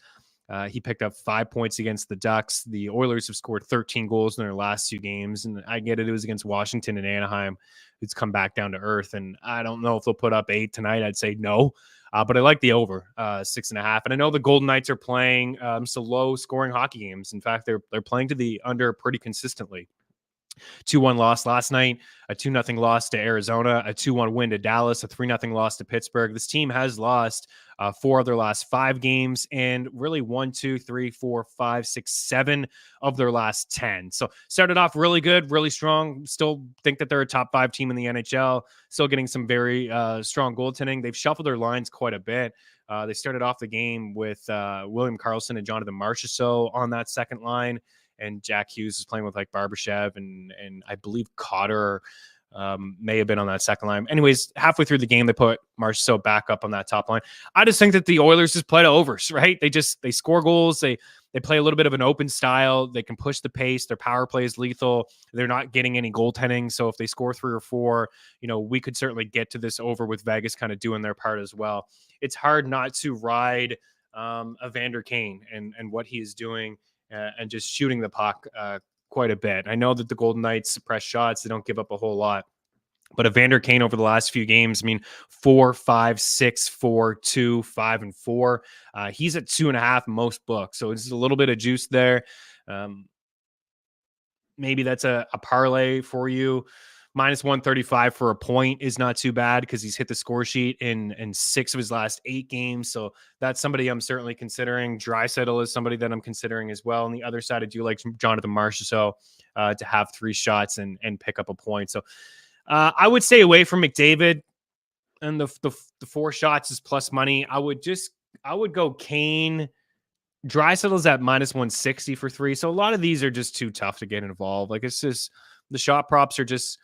He picked up 5 points against the Ducks. The Oilers have scored 13 goals in their last 2 games. And I get it. It was against Washington and Anaheim. It's come back down to earth. And I don't know if they'll put up 8 tonight. I'd say no. But I like the over 6.5. And I know the Golden Knights are playing some low scoring hockey games. In fact, they're playing to the under pretty consistently. 2-1 loss last night, a 2-0 loss to Arizona, a 2-1 win to Dallas, a 3-0 loss to Pittsburgh. This team has lost 4 of their last 5 games, and really 1, 2, 3, 4, 5, 6, 7 of their last 10. So started off really good, really strong. Still think that they're a top 5 team in the NHL. Still getting some very strong goaltending. They've shuffled their lines quite a bit. They started off the game with William Karlsson and Jonathan Marchessault on that second line. And Jack Hughes is playing with like Barbashev and I believe Cotter may have been on that second line. Anyways, halfway through the game, they put Marchessault back up on that top line. I just think that the Oilers just play to overs, right? They score goals. They play a little bit of an open style. They can push the pace. Their power play is lethal. They're not getting any goaltending. So if they score 3 or 4, we could certainly get to this over with Vegas kind of doing their part as well. It's hard not to ride Evander Kane and what he is doing. And just shooting the puck quite a bit. I know that the Golden Knights suppress shots. They don't give up a whole lot. But Evander Kane over the last few games, 4, 5, 6, 4, 2, 5, and 4. He's at 2.5 most books. So it's a little bit of juice there. Maybe that's a parlay for you. Minus 135 for a point is not too bad because he's hit the score sheet in 6 of his last 8 games. So that's somebody I'm certainly considering. Draisaitl is somebody that I'm considering as well. On the other side, I do like Jonathan Marchessault to have 3 shots and pick up a point. So I would stay away from McDavid, and the 4 shots is plus money. I would go Kane. Draisaitl's at minus 160 for 3. So a lot of these are just too tough to get involved. Like it's just the shot props are just.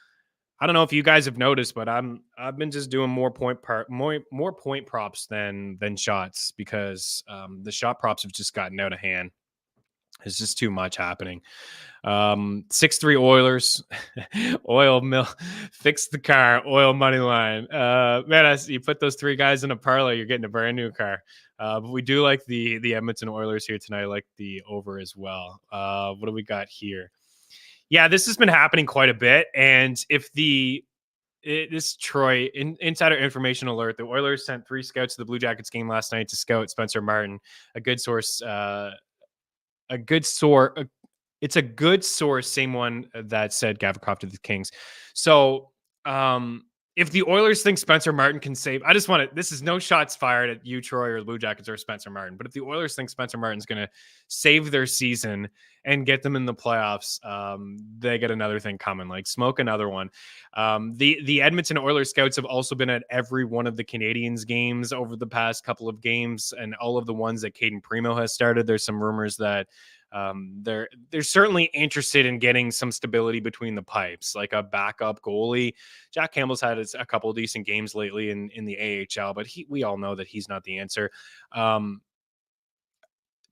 I don't know if you guys have noticed, but I've been just doing more point props than shots because the shot props have just gotten out of hand. There's just too much happening. 6-3 Oilers, oil mill, fix the car, oil money line. Man, you put those 3 guys in a parlay, you're getting a brand new car. But we do like the Edmonton Oilers here tonight. I like the over as well. What do we got here? Yeah, this has been happening quite a bit. And if this Troy insider information alert, the Oilers sent 3 scouts to the Blue Jackets game last night to scout Spencer Martin. A good source. It's a good source. Same one that said Gavrikov to the Kings. So if the Oilers think Spencer Martin can save, this is no shots fired at you, Troy, or the Blue Jackets or Spencer Martin. But if the Oilers think Spencer Martin's going to save their season and get them in the playoffs, they get another thing coming, like smoke another one. The Edmonton Oilers scouts have also been at every one of the Canadiens games over the past couple of games, and all of the ones that Caden Primo has started. There's some rumors that they're certainly interested in getting some stability between the pipes, like a backup goalie. Jack Campbell's had a couple of decent games lately in the AHL, but we all know that he's not the answer.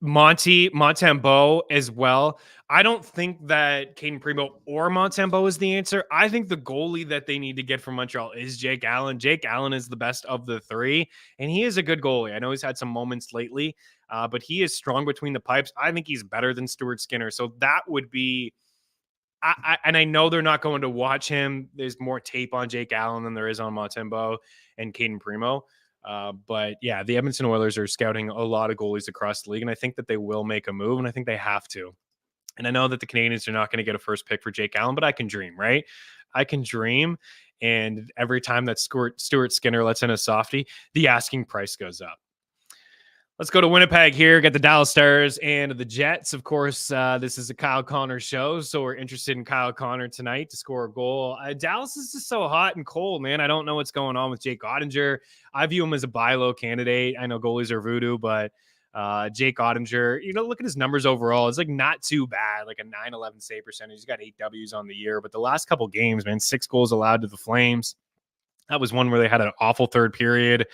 Montembeault as well. I don't think that Caden Primo or Montembeault is the answer. I think the goalie that they need to get from Montreal is Jake Allen. Jake Allen is the best of the 3, and he is a good goalie. I know he's had some moments lately, but he is strong between the pipes. I think he's better than Stuart Skinner. So that would be, and I know they're not going to watch him. There's more tape on Jake Allen than there is on Montembeault and Caden Primo. But yeah, the Edmonton Oilers are scouting a lot of goalies across the league, and I think that they will make a move, and I think they have to. And I know that the Canadiens are not going to get a first pick for Jake Allen, but I can dream, right? I can dream. And every time that Stuart Skinner lets in a softie, the asking price goes up. Let's go to Winnipeg here. Get the Dallas Stars and the Jets. Of course, this is a Kyle Connor show, so we're interested in Kyle Connor tonight to score a goal. Dallas is just so hot and cold, man. I don't know what's going on with Jake Ottinger. I view him as a buy low candidate. I know goalies are voodoo, but Jake Ottinger, look at his numbers overall. It's like not too bad, like a 9-11 save percentage. He's got 8 Ws on the year, but the last couple games, man, 6 goals allowed to the Flames. That was one where they had an awful third period.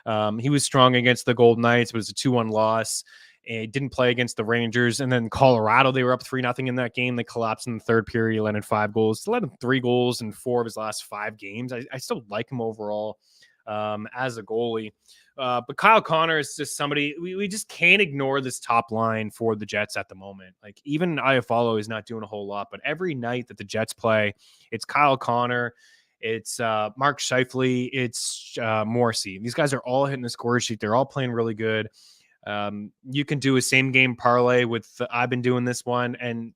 He was strong against the Golden Knights, but it was a 2-1 loss. And didn't play against the Rangers. And then Colorado, they were up 3-0 in that game. They collapsed in the third period. He let in 5 goals. Still had 3 goals in 4 of his last 5 games. I still like him overall as a goalie. But Kyle Connor is just somebody, we just can't ignore this top line for the Jets at the moment. Like even Iafallo is not doing a whole lot, but every night that the Jets play, it's Kyle Connor, it's Mark Scheifele, it's Morrissey. These guys are all hitting the score sheet. They're all playing really good. You can do a same game parlay with, I've been doing this one, and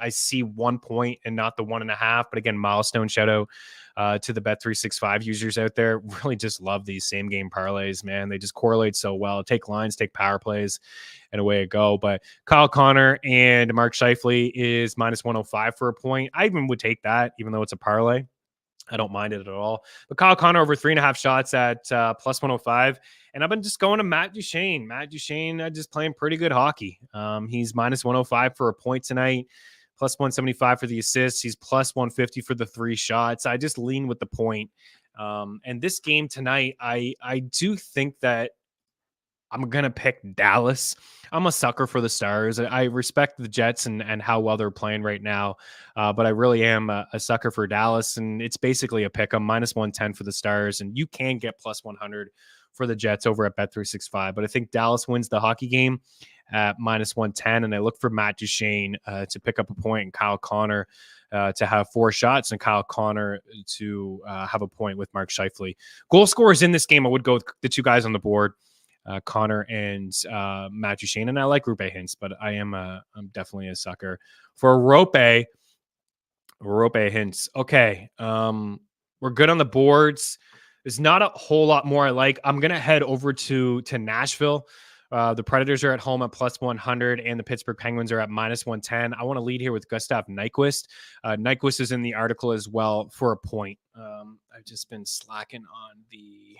I see 1 point and not the 1.5, but again, milestone shout out to the Bet365 users out there. Really just love these same game parlays, man. They just correlate so well. Take lines, take power plays, and away it go. But Kyle Connor and Mark Scheifele is minus 105 for a point. I even would take that, even though it's a parlay. I don't mind it at all. But Kyle Connor over 3.5 shots at plus 105. And I've been just going to Matt Duchene. Matt Duchene just playing pretty good hockey. He's minus 105 for a point tonight, plus 175 for the assists. He's plus 150 for the 3 shots. I just lean with the point. And this game tonight, I do think that I'm going to pick Dallas. I'm a sucker for the Stars. I respect the Jets and how well they're playing right now, but I really am a sucker for Dallas, and it's basically a pick 'em, minus 110 for the Stars, and you can get plus 100 for the Jets over at Bet365, but I think Dallas wins the hockey game at minus 110, and I look for Matt Duchene to pick up a point and Kyle Connor to have 4 shots and Kyle Connor to have a point with Mark Scheifele. Goal scorers in this game, I would go with the 2 guys on the board. Connor and Matt Duchene, and I like Rupe Hintz, but I'm definitely a sucker for Rupe Hintz. Okay, we're good on the boards. There's not a whole lot more I like. I'm gonna head over to Nashville. The Predators are at home at plus 100, and the Pittsburgh Penguins are at minus 110. I want to lead here with Gustav Nyquist. Nyquist is in the article as well for a point. I've just been slacking on the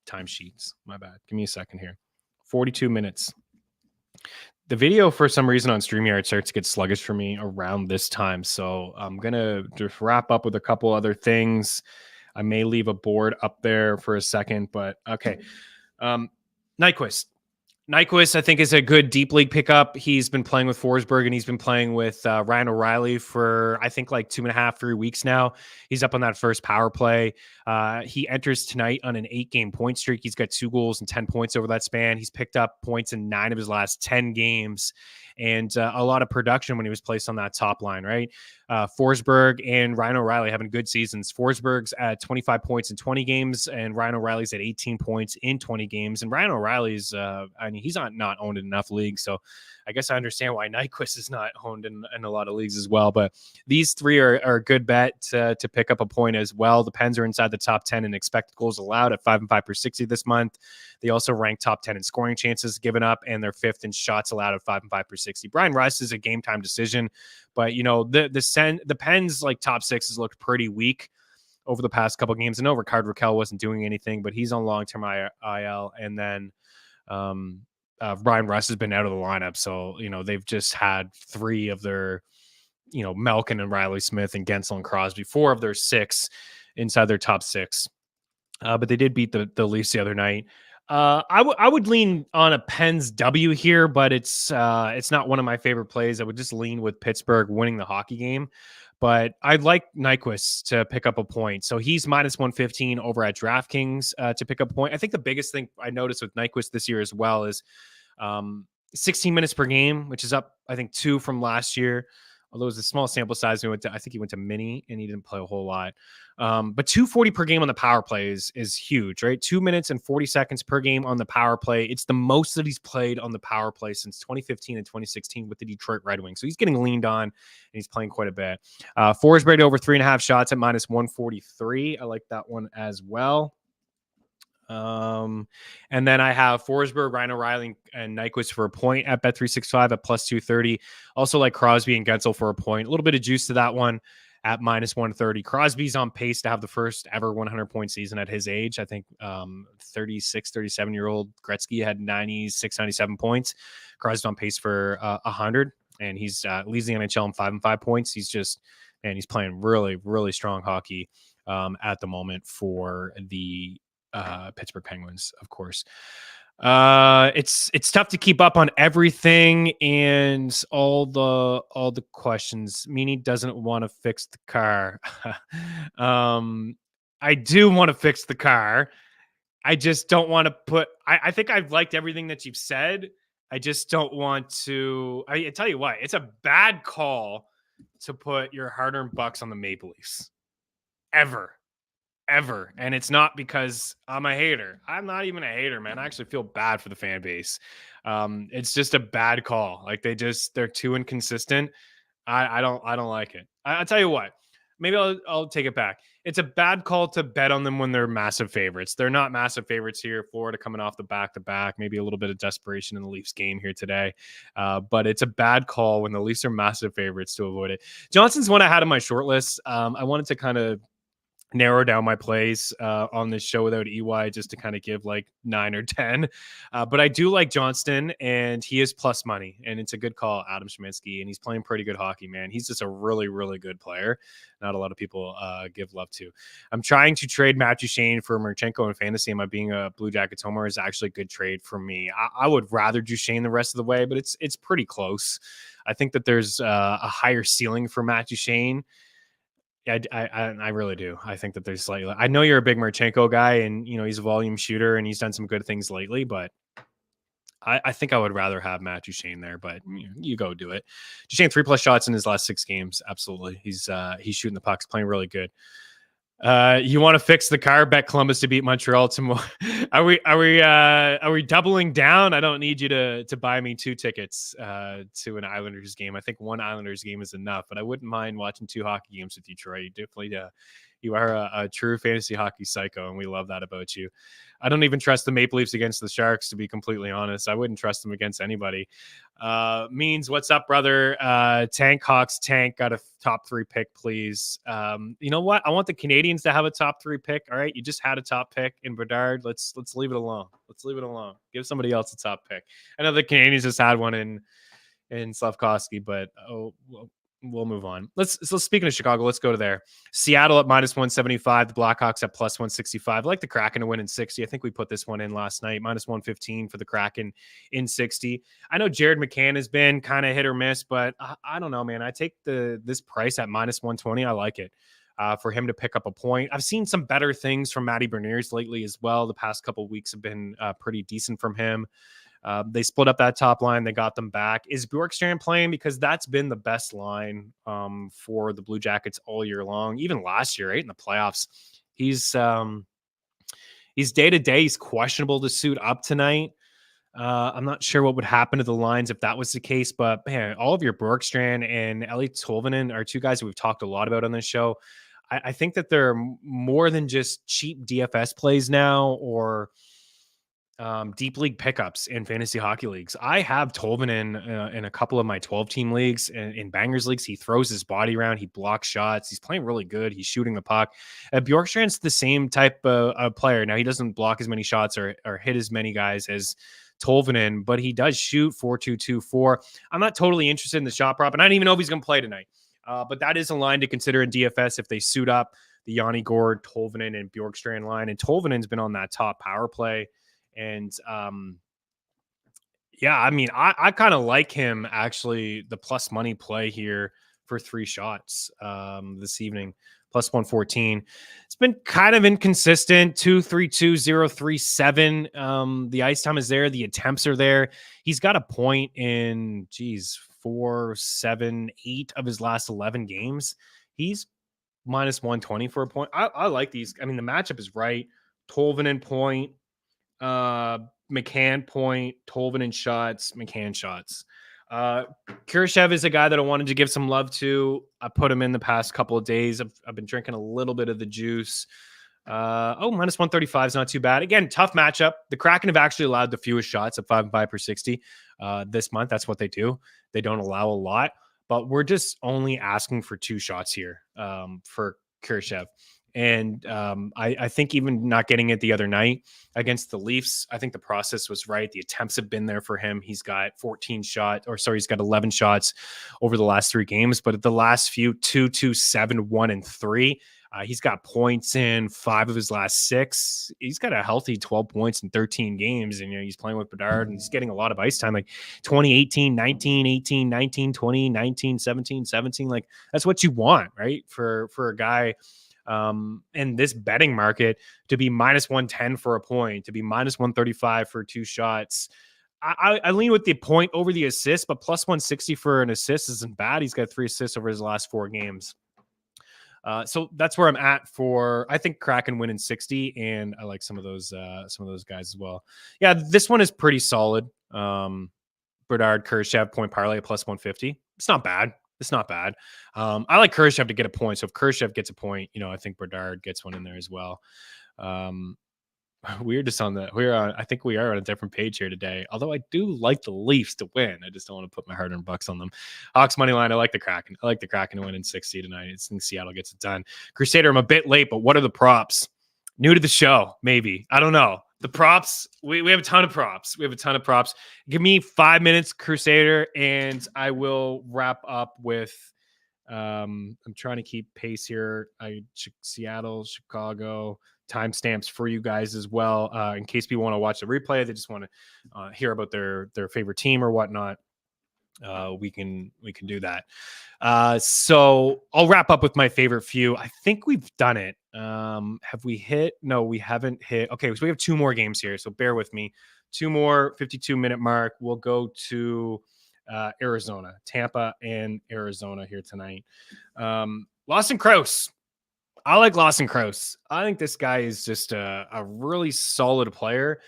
timesheets. My bad. Give me a second here. 42 minutes. The video, for some reason on StreamYard, starts to get sluggish for me around this time. So I'm going to just wrap up with a couple other things. I may leave a board up there for a second, but okay. Nyquist. Nyquist, I think, is a good deep league pickup. He's been playing with Forsberg, and he's been playing with Ryan O'Reilly for, I think, like 2.5, 3 weeks now. He's up on that first power play. He enters tonight on an 8-game point streak. He's got 2 goals and 10 points over that span. He's picked up points in 9 of his last 10 games, and a lot of production when he was placed on that top line, right? Forsberg and Ryan O'Reilly having good seasons. Forsberg's at 25 points in 20 games, and Ryan O'Reilly's at 18 points in 20 games. And Ryan O'Reilly's, he's not owned in enough leagues, so I guess I understand why Nyquist is not owned in a lot of leagues as well. But these 3 are a good bet to pick up a point as well. The Pens are inside the top 10 in expected goals allowed at 5 and 5 per 60 this month. They also rank top 10 in scoring chances given up, and they're 5th in shots allowed at 5 and 5 per 60. Brian Russ is a game time decision, but the Pens like top 6 has looked pretty weak over the past couple games. I know Rickard Rakell wasn't doing anything, but he's on long-term IL, and then Brian Russ has been out of the lineup. So, they've just had 3 of their, Malkin and Riley Smith and Gensel and Crosby, 4 of their 6 inside their top 6. But they did beat the Leafs the other night. I would lean on a Pens W here, but it's not one of my favorite plays. I would just lean with Pittsburgh winning the hockey game. But I'd like Nyquist to pick up a point. So he's minus 115 over at DraftKings to pick up a point. I think the biggest thing I noticed with Nyquist this year as well is 16 minutes per game, which is up, I think, 2 from last year. Although it was a small sample size, I think he went to mini and he didn't play a whole lot. But 240 per game on the power play is huge, right? 2 minutes and 40 seconds per game on the power play. It's the most that he's played on the power play since 2015 and 2016 with the Detroit Red Wings. So he's getting leaned on, and he's playing quite a bit. Forsberg over 3.5 shots at minus 143. I like that one as well. And then I have Forsberg, Ryan O'Reilly, and Nyquist for a point at Bet365 at plus 230. Also like Crosby and Gensel for a point. A little bit of juice to that one at minus 130. Crosby's on pace to have the first ever 100-point season at his age. I think 36, 37-year-old Gretzky had 96, 97 points. Crosby's on pace for 100, and he's leads the NHL in 5 and 5 points. He's just, man, he's playing really, really strong hockey at the moment for the Pittsburgh Penguins, of course. It's tough to keep up on everything and all the questions. Meaney doesn't want to fix the car. I do want to fix the car. I just don't want to put. I think I've liked everything that you've said. I just don't want to. I tell you what, it's a bad call to put your hard-earned bucks on the Maple Leafs. Ever. And it's not because I'm a hater. I'm not even a hater, man. I actually feel bad for the fan base. It's just a bad call. Like they're too inconsistent. I don't like it. I'll tell you what, maybe I'll take it back. It's a bad call to bet on them when they're massive favorites. They're not massive favorites here. Florida coming off the back-to-back, maybe a little bit of desperation in the Leafs game here today. But it's a bad call when the Leafs are massive favorites to avoid it. Johnson's one I had on my short list. I wanted to kind of narrow down my plays on this show without EY just to kind of give like 9 or 10. But I do like Johnston, and he is plus money, and it's a good call, Adam Szymanski, and he's playing pretty good hockey, man. He's just a really, really good player. Not a lot of people give love to. I'm trying to trade Matt Duchene for Marchenko in fantasy. Am I being a Blue Jackets homer? Is actually a good trade for me. I would rather Duchene the rest of the way, but it's pretty close. I think that there's a higher ceiling for Matt Duchene. Yeah, I really do. I think that there's slightly. I know you're a big Marchenko guy, and he's a volume shooter, and he's done some good things lately. But I think I would rather have Matt Duchene there. But you go do it. Duchene 3+ shots in his last 6 games. Absolutely, he's shooting the pucks, playing really good. You want to fix the car? Bet Columbus to beat Montreal tomorrow. Are we doubling down? I don't need you to buy me 2 tickets to an Islanders game. I think 1 Islanders game is enough, but I wouldn't mind watching 2 hockey games with you, Troy. You definitely you are a true fantasy hockey psycho, and we love that about you. I don't even trust the Maple Leafs against the Sharks, to be completely honest. I wouldn't trust them against anybody. Means, what's up, brother? Tank Hawks Tank got a top 3 pick, please. You know what? I want the Canadians to have a top 3 pick. All right, you just had a top pick in Bedard. Let's leave it alone. Let's leave it alone. Give somebody else a top pick. I know the Canadians just had one in Slavkovsky, but we'll move on. So speaking of Chicago, let's go to there. Seattle at minus 175. The Blackhawks at plus 165. I like the Kraken to win in 60. I think we put this one in last night. Minus 115 for the Kraken in 60. I know Jared McCann has been kind of hit or miss, but I don't know, man. I take this price at minus 120. I like it. For him to pick up a point. I've seen some better things from Matty Beniers lately as well. The past couple of weeks have been pretty decent from him. They split up that top line. They got them back. Is Bjorkstrand playing? Because that's been the best line for the Blue Jackets all year long. Even last year, right in the playoffs, he's day-to-day. He's questionable to suit up tonight. I'm not sure what would happen to the lines if that was the case, but man, all of your Bjorkstrand and Eli Tolvanen are 2 guys that we've talked a lot about on this show. I think that they're more than just cheap DFS plays now or deep league pickups in fantasy hockey leagues. I have Tolvanen in a couple of my 12-team leagues. In bangers leagues, he throws his body around. He blocks shots. He's playing really good. He's shooting the puck. Bjorkstrand's the same type of player. Now, he doesn't block as many shots or hit as many guys as Tolvanen, but he does shoot 4.224. I'm not totally interested in the shot prop, and I don't even know if he's going to play tonight. But that is a line to consider in DFS if they suit up the Yanni Gourde, Tolvanen, and Bjorkstrand line. And Tolvanen's been on that top power play. And yeah, I mean, I kind of like him, actually, the plus money play here for 3 shots this evening, plus 114. It's been kind of inconsistent, 2.32, 0.37. The ice time is there. The attempts are there. He's got a point in, 4, 7, 8 of his last 11 games. He's minus 120 for a point. I like these. I mean, the matchup is right. Tolvanen point, McCann point, Tolvanen shots, McCann shots. Kurashev is a guy that I wanted to give some love to. I put him in the past couple of days. I've been drinking a little bit of the juice. Minus 135 is not too bad. Again, tough matchup. The Kraken have actually allowed the fewest shots at 5-5 per 60 this month. That's what they do. They don't allow a lot, but we're just only asking for 2 shots here for Khrushchev. And I think even not getting it the other night against the Leafs, I think the process was right. The attempts have been there for him. He's got he's got 11 shots over the last 3 games, but at the last few, 2, 2, 7, 1, and 3. He's got points in 5 of his last 6. He's got a healthy 12 points in 13 games. And, he's playing with Bedard and he's getting a lot of ice time, like 20, 18, 19, 18, 19, 20, 19, 17, 17. Like that's what you want, right? For a guy in this betting market to be minus 110 for a point, to be minus 135 for 2 shots. I lean with the point over the assist, but plus 160 for an assist isn't bad. He's got 3 assists over his last 4 games. So that's where I'm at for, I think Kraken win in 60, and I like some of those guys as well. Yeah, this one is pretty solid. Bedard, Khrushchev, point parlay at plus 150. It's not bad. I like Khrushchev to get a point. So if Khrushchev gets a point, I think Bedard gets one in there as well. We're just on I think we are on a different page here today. Although I do like the Leafs to win. I just don't want to put my hard-earned bucks on them. Hawks money line. I like the Kraken. To win in 60 tonight. I think Seattle gets it done. Crusader, I'm a bit late, but what are the props? New to the show, maybe. I don't know. The props, we have a ton of props. Give me 5 minutes, Crusader, and I will wrap up with I'm trying to keep pace here. Seattle, Chicago, timestamps for you guys as well. In case people want to watch the replay, they just want to hear about their favorite team or whatnot. We can do that. So I'll wrap up with my favorite few. I think we've done it. Have we hit? No, we haven't hit. Okay, so we have 2 more games here. So bear with me. 2 more 52-minute mark. We'll go to Arizona, Tampa, and Arizona here tonight. Lawson Crouse. I like Lawson Crouse. I think this guy is just a really solid player.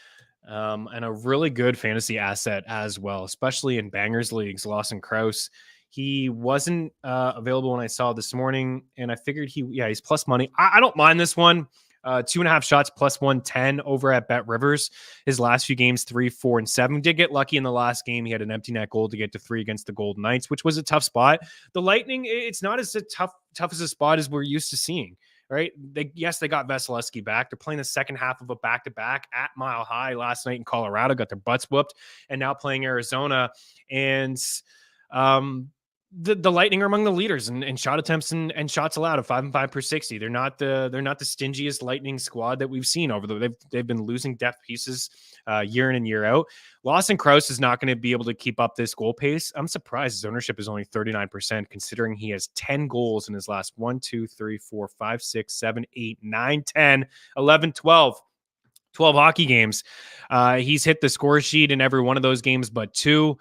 And a really good fantasy asset as well, especially in bangers leagues. Lawson Crouse, he wasn't available when I saw this morning, and I figured he's plus money. I don't mind this one. 2.5 shots plus 110 over at Bet Rivers. His last few games, 3, 4, and 7. Did get lucky in the last game. He had an empty net goal to get to 3 against the Golden Knights, which was a tough spot. The Lightning, it's not as tough as a spot as we're used to seeing. Right? They got Vasilevsky back. They're playing the second half of a back-to-back at Mile High last night in Colorado, got their butts whooped, and now playing Arizona. And the Lightning are among the leaders in shot attempts and shots allowed at 5-5 per 60. They're not the stingiest Lightning squad that we've seen they've been losing depth pieces year in and year out. Lawson Crouse is not going to be able to keep up this goal pace. I'm surprised his ownership is only 39%, considering he has 10 goals in his last 1, 2, 3, 4, 5, 6, 7, 8, 9, 10, 11, 12 hockey games. He's hit the score sheet in every one of those games but 2.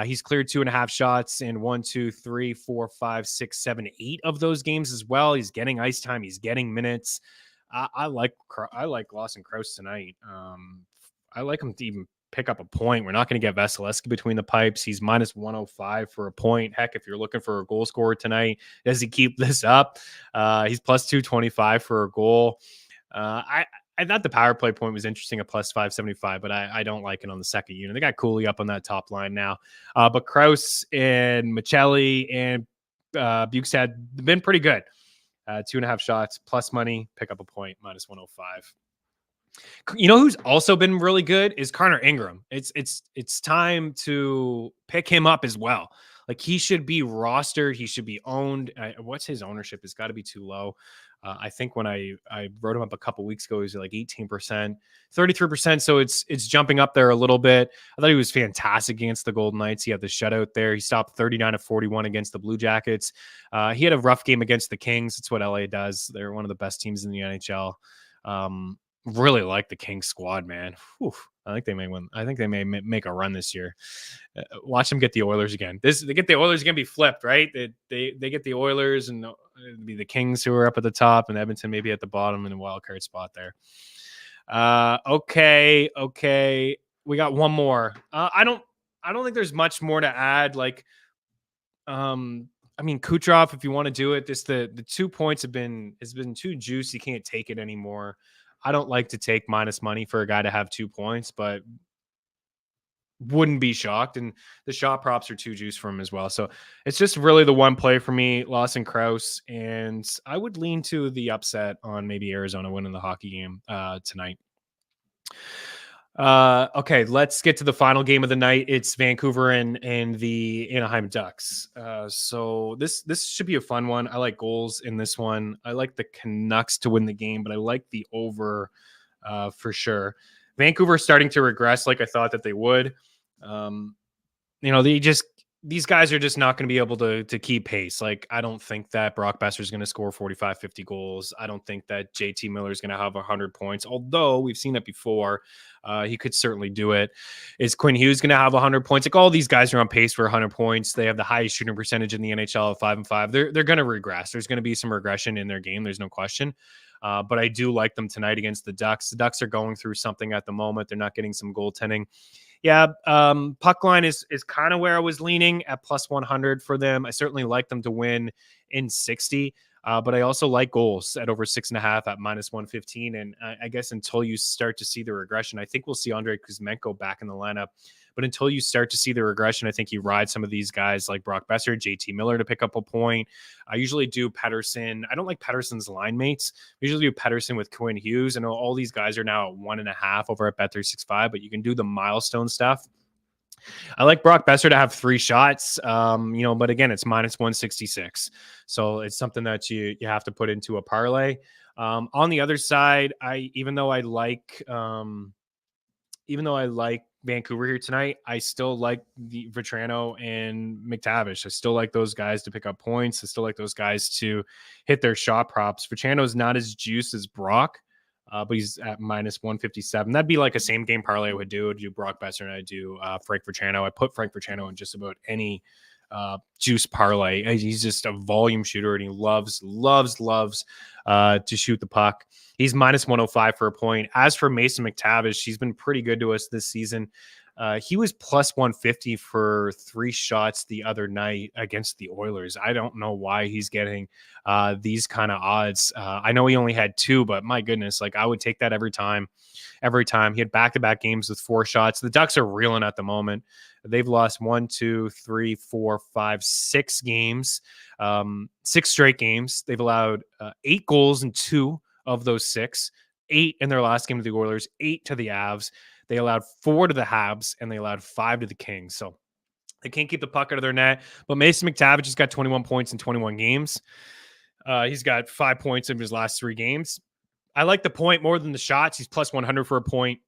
He's cleared 2.5 shots in 1, 2, 3, 4, 5, 6, 7, 8 of those games as well. He's getting ice time. He's getting minutes. I like Lawson Crouse tonight. I like him to even pick up a point. We're not going to get Vasilevsky between the pipes. He's minus 105 for a point. Heck, if you're looking for a goal scorer tonight, does he keep this up? He's plus 225 for a goal. I thought the power play point was interesting at plus 575, but I don't like it on the second unit. They got Cooley up on that top line now. But Crouse and Michelli and Bukestad have been pretty good. 2.5 shots plus money, pick up a point, minus 105. You know who's also been really good is Connor Ingram. It's time to pick him up as well. Like, he should be rostered. He should be owned. What's his ownership? It's got to be too low. I think when I wrote him up a couple weeks ago, he was like 18%, 33%. So it's jumping up there a little bit. I thought he was fantastic against the Golden Knights. He had the shutout there. He stopped 39 of 41 against the Blue Jackets. He had a rough game against the Kings. It's what LA does. They're one of the best teams in the NHL. Really like the Kings squad, man. Whew. I think they may win. I think they may make a run this year. Watch them get the Oilers again. They get the Oilers again, be flipped, right? They get the Oilers, and it'd be the Kings who are up at the top, and Edmonton maybe at the bottom in a wild card spot there. Okay. We got one more. I don't think there's much more to add. Like, I mean, Kucherov, if you want to do it, the 2 points has been too juicy. You can't take it anymore. I don't like to take minus money for a guy to have 2 points, but wouldn't be shocked. And the shot props are too juice for him as well. So it's just really the one play for me, Lawson Krause. And I would lean to the upset on maybe Arizona winning the hockey game tonight. Okay, let's get to the final game of the night. It's Vancouver and the Anaheim Ducks. So this should be a fun one. I like goals in this one. I like the Canucks to win the game, but I like the over for sure. Vancouver starting to regress like I thought that they would. These guys are just not going to be able to keep pace. Like, I don't think that Brock Besser is going to score 45, 50 goals. I don't think that JT Miller is going to have 100 points, although we've seen it before. He could certainly do it. Is Quinn Hughes going to have 100 points? Like, all these guys are on pace for 100 points. They have the highest shooting percentage in the NHL at 5-5. They're going to regress. There's going to be some regression in their game. There's no question. But I do like them tonight against the Ducks. The Ducks are going through something at the moment. They're not getting some goaltending. Yeah, puck line is kind of where I was leaning at plus 100 for them. I certainly like them to win in 60, but I also like goals at over 6.5 at minus 115. And I guess until you start to see the regression, I think we'll see Andrei Kuzmenko back in the lineup. But until you start to see the regression, I think you ride some of these guys like Brock Besser, JT Miller to pick up a point. I usually do Pettersson. I don't like Pettersson's line mates. I usually do Pettersson with Quinn Hughes. And all these guys are now at 1.5 over at Bet365, but you can do the milestone stuff. I like Brock Besser to have 3 shots, but again, it's minus 166. So it's something that you have to put into a parlay. On the other side, even though I like Vancouver here tonight, I still like the Vetrano and McTavish. I still like those guys to pick up points. I still like those guys to hit their shot props. Vetrano is not as juiced as Brock, but he's at minus 157. That'd be like a same game parlay I would do. I'd do Brock Besser and I do Frank Vetrano. I put Frank Vetrano in just about any juice parlay. He's just a volume shooter and he loves to shoot the puck. He's minus 105 for a point. As for Mason McTavish, he's been pretty good to us this season. He was plus 150 for 3 shots the other night against the Oilers. I don't know why he's getting these kind of odds. I know he only had 2, but my goodness, like I would take that every time. He had back-to-back games with 4 shots. The Ducks are reeling at the moment. They've lost 6 games, 6 straight games. They've allowed 8 goals in 2 of those 6, 8 in their last game to the Oilers, 8 to the Avs. They allowed 4 to the Habs, and they allowed 5 to the Kings. So they can't keep the puck out of their net. But Mason McTavish has got 21 points in 21 games. He's got 5 points in his last 3 games. I like the point more than the shots. He's plus 100 for a point.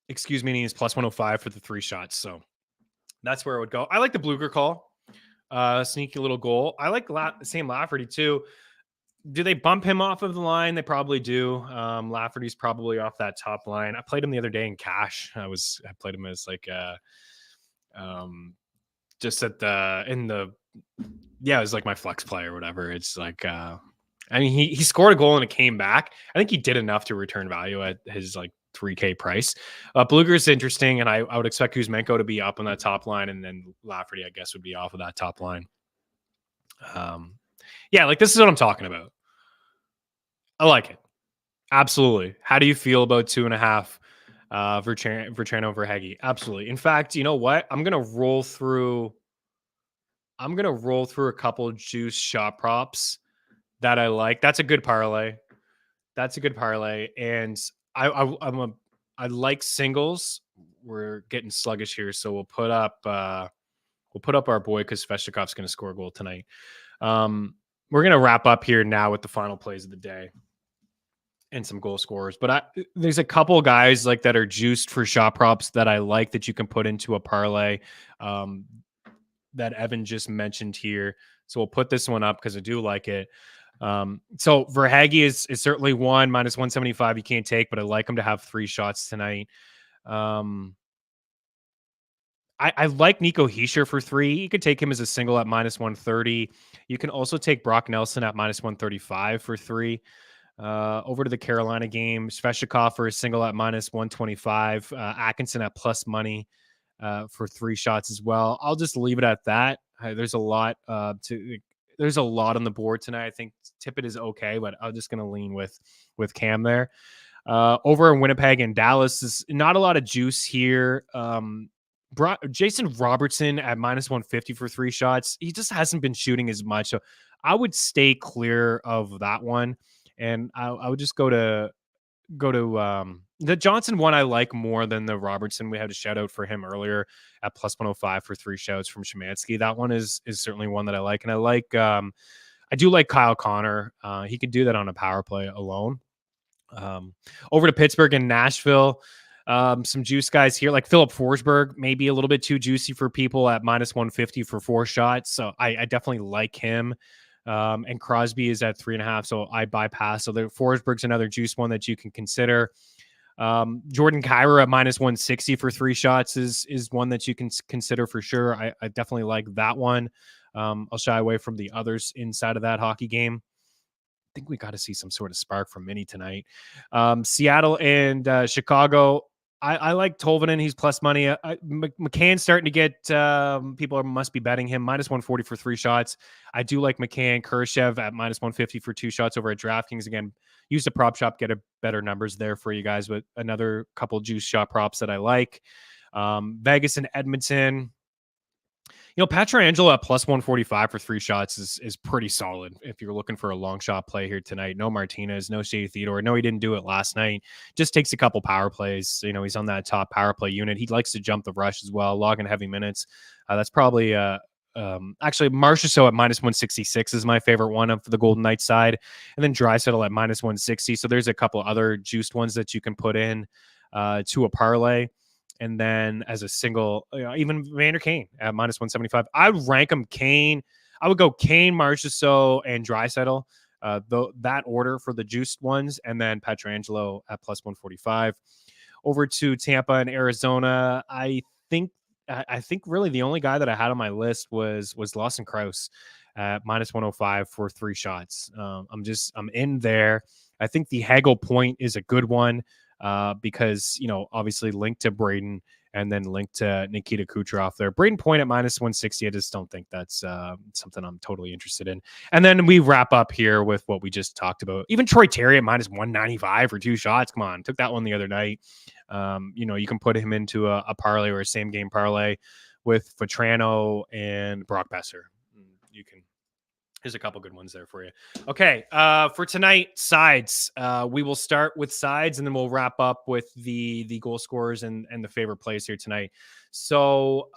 And he's plus 105 for the 3 shots. So that's where I would go. I like the Bluger call. Sneaky little goal. I like Sam Lafferty too. Do they bump him off of the line? They probably do. Lafferty's probably off that top line. I played him the other day in cash. I played him as like just at it was like my flex play or whatever. It's like he scored a goal and it came back. I think he did enough to return value at his like $3K price. Bluger is interesting, and I would expect Kuzmenko to be up on that top line, and then Lafferty, I guess, would be off of that top line. Like this is what I'm talking about. I like it. Absolutely. How do you feel about 2.5 Vetrano over Heggie? Absolutely. In fact, you know what? I'm gonna roll through a couple of juice shot props that I like. That's a good parlay. And I like singles. We're getting sluggish here, so we'll put up our boy because Sveshnikov's going to score a goal tonight. We're going to wrap up here now with the final plays of the day and some goal scorers. But there's a couple guys like that are juiced for shot props that I like that you can put into a parlay that Evan just mentioned here. So we'll put this one up because I do like it. So Verhaeghe is certainly one minus 175. You can't take, but I like him to have 3 shots tonight. I like Nico Hischier for 3. You could take him as a single at minus 130. You can also take Brock Nelson at minus 135 for 3. Over to the Carolina game, Sveshnikov for a single at minus 125. Atkinson at plus money for 3 shots as well. I'll just leave it at that. There's a lot there's a lot on the board tonight. I think Tippett is okay, but I'm just going to lean with Cam there. Over in Winnipeg and Dallas is not a lot of juice here. Jason Robertson at -150 for 3 shots. He just hasn't been shooting as much. So I would stay clear of that one. And I would just go to the Johnson one I like more than the Robertson. We had a shout out for him earlier at +105 for 3 shouts from Szymanski. That one is certainly one that I like. And I do like Kyle Connor. He could do that on a power play alone. Over to Pittsburgh and Nashville. Some juice guys here, like Philip Forsberg, maybe a little bit too juicy for people at -150 for 4 shots. So I definitely like him. And Crosby is at 3.5, so I bypass. So the Forsberg's another juice one that you can consider. Jordan Kyrou at -160 for 3 shots is one that you can consider for sure. I definitely like that one. I'll shy away from the others inside of that hockey game. I think we got to see some sort of spark from Meaney tonight. Seattle and Chicago. I like Tolvanen. He's plus money. McCann's starting to get people must be betting him -140 for 3 shots. I do like McCann. Kurashev at -150 for 2 shots over at DraftKings. Again, use the prop shop, get a better numbers there for you guys. But another couple juice shot props that I like. Vegas and Edmonton. Pietrangelo at +145 for 3 shots is pretty solid if you're looking for a long shot play here tonight. No Martinez, no Shea Theodore. No, he didn't do it last night. Just takes a couple power plays. He's on that top power play unit. He likes to jump the rush as well, logging heavy minutes. That's probably actually Marchessault at -166 is my favorite one of the Golden Knights side. And then Draisaitl at -160. So there's a couple other juiced ones that you can put in to a parlay. And then as a single, even Vander Kane at -175. I would rank them Kane. I would go Kane, Marchessault, and Draisaitl. That order for the juiced ones. And then Pietrangelo at +145. Over to Tampa and Arizona. I think really the only guy that I had on my list was Lawson Krause at -105 for 3 shots. I'm in there. I think the Hagel point is a good one. Because, obviously linked to Braden and then linked to Nikita Kucherov there. Braden point at -160. I just don't think that's something I'm totally interested in. And then we wrap up here with what we just talked about. Even Troy Terry at -195 for 2 shots. Come on, took that one the other night. You can put him into a parlay or a same game parlay with Vetrano and Brock Besser. You can. There's a couple good ones there for you. Okay. For tonight, sides. We will start with sides and then we'll wrap up with the goal scorers and the favorite plays here tonight. So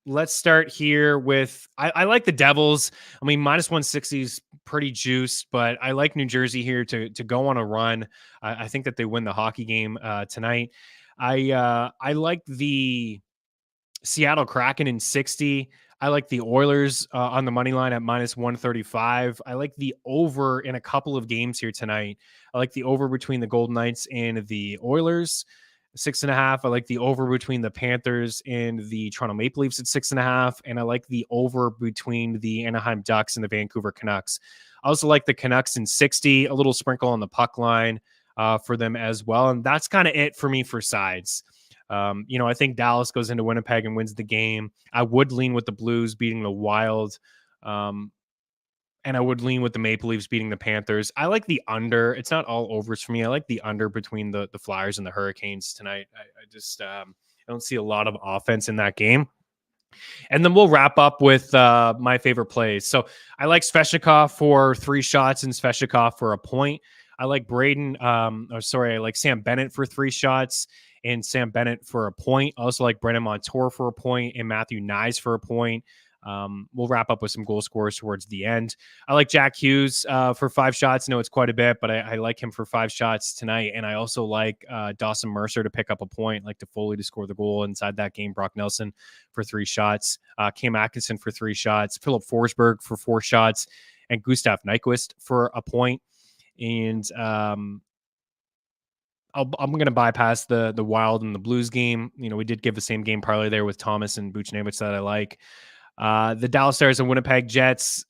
let's start here with, I like the Devils. I mean, -160 is pretty juiced, but I like New Jersey here to go on a run. I think that they win the hockey game tonight. I like the Seattle Kraken in 60. I like the Oilers on the money line at -135. I like the over in a couple of games here tonight. I like the over between the Golden Knights and the Oilers, 6.5. I like the over between the Panthers and the Toronto Maple Leafs at 6.5. And I like the over between the Anaheim Ducks and the Vancouver Canucks. I also like the Canucks in 60, a little sprinkle on the puck line for them as well. And that's kind of it for me for sides. I think Dallas goes into Winnipeg and wins the game. I would lean with the Blues beating the Wild. And I would lean with the Maple Leafs beating the Panthers. I like the under. It's not all overs for me. I like the under between the Flyers and the Hurricanes tonight. I just I don't see a lot of offense in that game. And then we'll wrap up with my favorite plays. So I like Svechnikov for 3 shots and Svechnikov for a point. I like Braden. I like Sam Bennett for 3 shots and Sam Bennett for a point. I also like Brennan Montour for a point and Matthew Nyes for a point. We'll wrap up with some goal scorers towards the end. I like Jack Hughes for 5 shots. I know it's quite a bit, but I like him for 5 shots tonight. And I also like Dawson Mercer to pick up a point, like Toffoli to score the goal inside that game. Brock Nelson for 3 shots. Cam Atkinson for 3 shots. Philip Forsberg for 4 shots. And Gustav Nyquist for a point. And I'm going to bypass the Wild and the Blues game. We did give the same game parlay there with Thomas and Buchnevich that I like. The Dallas Stars and Winnipeg Jets.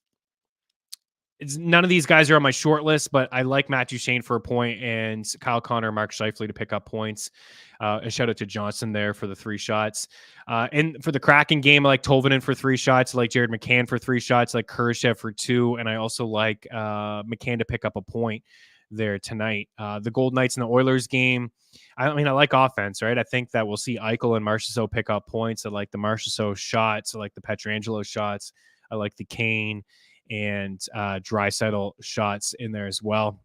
none of these guys are on my short list, but I like Matt Duchene for a point and Kyle Connor, Mark Scheifele to pick up points. A shout out to Johnson there for the 3 shots. And for the Kraken game, I like Tolvanen for 3 shots. I like Jared McCann for 3 shots. I like Kurashev for 2. And I also like McCann to pick up a point there tonight. The Golden Knights and the Oilers game. I mean, I like offense, right? I think that we'll see Eichel and Marchessault pick up points. I like the Marchessault shots. I like the Pietrangelo shots. I like the Kane and Draisaitl shots in there as well.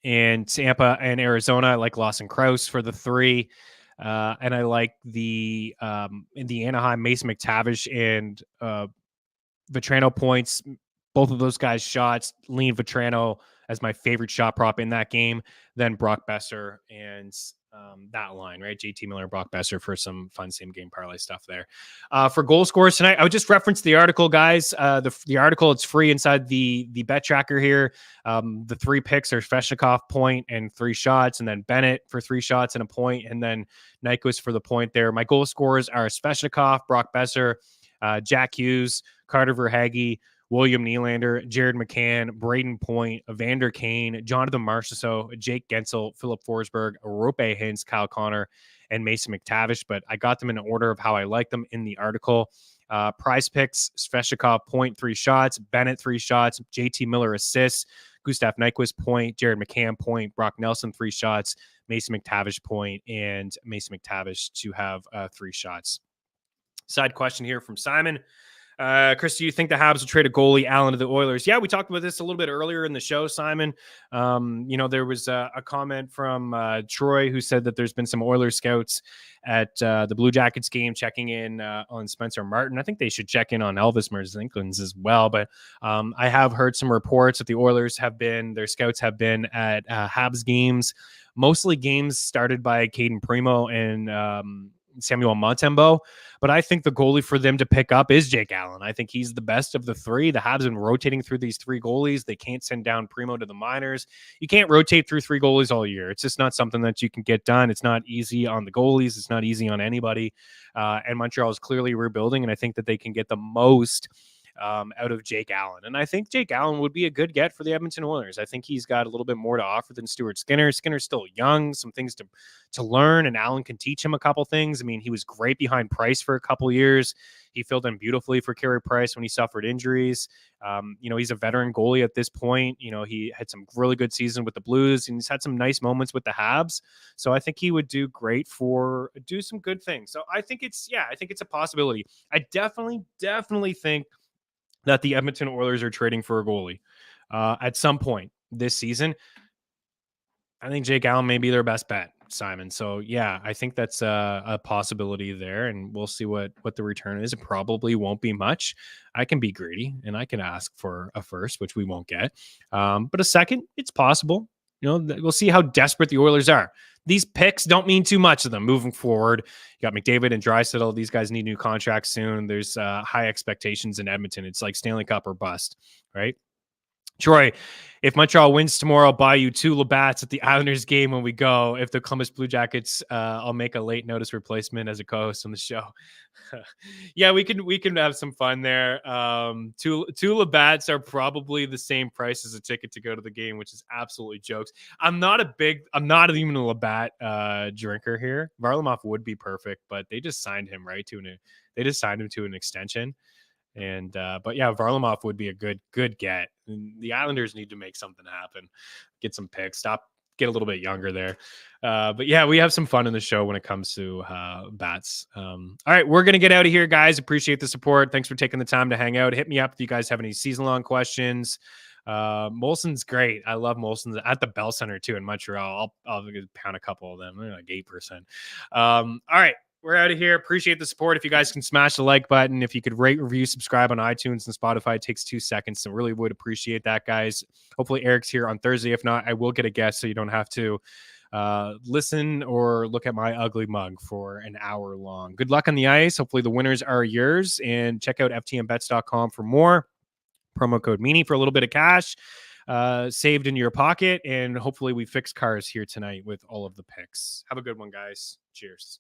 And Tampa and Arizona, I like Lawson Krause for the 3. And I like the in the Anaheim, Mason McTavish and Vetrano points. Both of those guys' shots, lean Vetrano as my favorite shot prop in that game. Then Brock Besser and that line, right? JT Miller, Brock Besser for some fun same game parlay stuff there. For goal scorers tonight, I would just reference the article, guys. The article, it's free inside the bet tracker here. The 3 picks are Svechnikov point and 3 shots, and then Bennett for 3 shots and a point, and then Nyquist for the point there. My goal scorers are Svechnikov, Brock Besser, Jack Hughes, Carter Verhaeghe, William Nylander, Jared McCann, Braden Point, Evander Kane, Jonathan Marchessault, Jake Gensel, Philip Forsberg, Rope Hintz, Kyle Connor, and Mason McTavish. But I got them in order of how I like them in the article. Prize picks, Svechnikov point 3 shots, Bennett 3 shots, JT Miller assists, Gustav Nyquist point, Jared McCann point, Brock Nelson 3 shots, Mason McTavish point, and Mason McTavish to have 3 shots. Side question here from Simon. Chris, do you think the Habs will trade a goalie, Allen, to the Oilers? Yeah, we talked about this a little bit earlier in the show, Simon. There was a comment from Troy who said that there's been some Oilers scouts at the Blue Jackets game checking in on Spencer Martin. I think they should check in on Elvis Merzlikins as well. But I have heard some reports that the Oilers their scouts have been at Habs games, mostly games started by Caden Primo and Samuel Montembeault, but I think the goalie for them to pick up is Jake Allen. I think he's the best of the 3. The Habs have been rotating through these 3 goalies. They can't send down Primo to the minors. You can't rotate through 3 goalies all year. It's just not something that you can get done. It's not easy on the goalies. It's not easy on anybody. And Montreal is clearly rebuilding, and I think that they can get the most out of Jake Allen. And I think Jake Allen would be a good get for the Edmonton Oilers. I think he's got a little bit more to offer than Stuart Skinner. Skinner's still young, some things to learn, and Allen can teach him a couple things. I mean, he was great behind Price for a couple years. He filled in beautifully for Carey Price when he suffered injuries. He's a veteran goalie at this point. He had some really good season with the Blues, and he's had some nice moments with the Habs. So I think he would do great do some good things. So I think it's a possibility. I definitely think that the Edmonton Oilers are trading for a goalie at some point this season. I think Jake Allen may be their best bet, Simon. So yeah, I think that's a possibility there, and we'll see what the return is. It probably won't be much. I can be greedy and I can ask for a first, which we won't get. But a second, it's possible. We'll see how desperate the Oilers are. These picks don't mean too much to them moving forward. You got McDavid and Draisaitl. These guys need new contracts soon. There's high expectations in Edmonton. It's like Stanley Cup or bust, right? Troy, if Montreal wins tomorrow, I'll buy you 2 Labatt's at the Islanders game when we go. If the Columbus Blue Jackets, I'll make a late notice replacement as a co-host on the show. Yeah, we can have some fun there. 2 Labatt's are probably the same price as a ticket to go to the game, which is absolutely jokes. I'm not even a Labatt drinker here. Varlamov would be perfect, but they just signed him to an extension. And but yeah, Varlamov would be a good get. And the Islanders need to make something happen, get some picks, get a little bit younger there. But yeah, we have some fun in the show when it comes to bats. All right, we're gonna get out of here, guys. Appreciate the support. Thanks for taking the time to hang out. Hit me up if you guys have any season-long questions. Molson's great. I love Molson's at the Bell Center too in Montreal. I'll pound a couple of them. They're like 8%. All right. We're out of here. Appreciate the support. If you guys can smash the like button, if you could rate, review, subscribe on iTunes and Spotify, it takes 2 seconds. So really would appreciate that, guys. Hopefully Eric's here on Thursday. If not, I will get a guest so you don't have to listen or look at my ugly mug for an hour long. Good luck on the ice. Hopefully the winners are yours, and check out ftmbets.com for more. Promo code Meaney for a little bit of cash saved in your pocket. And hopefully we fix cars here tonight with all of the picks. Have a good one, guys. Cheers.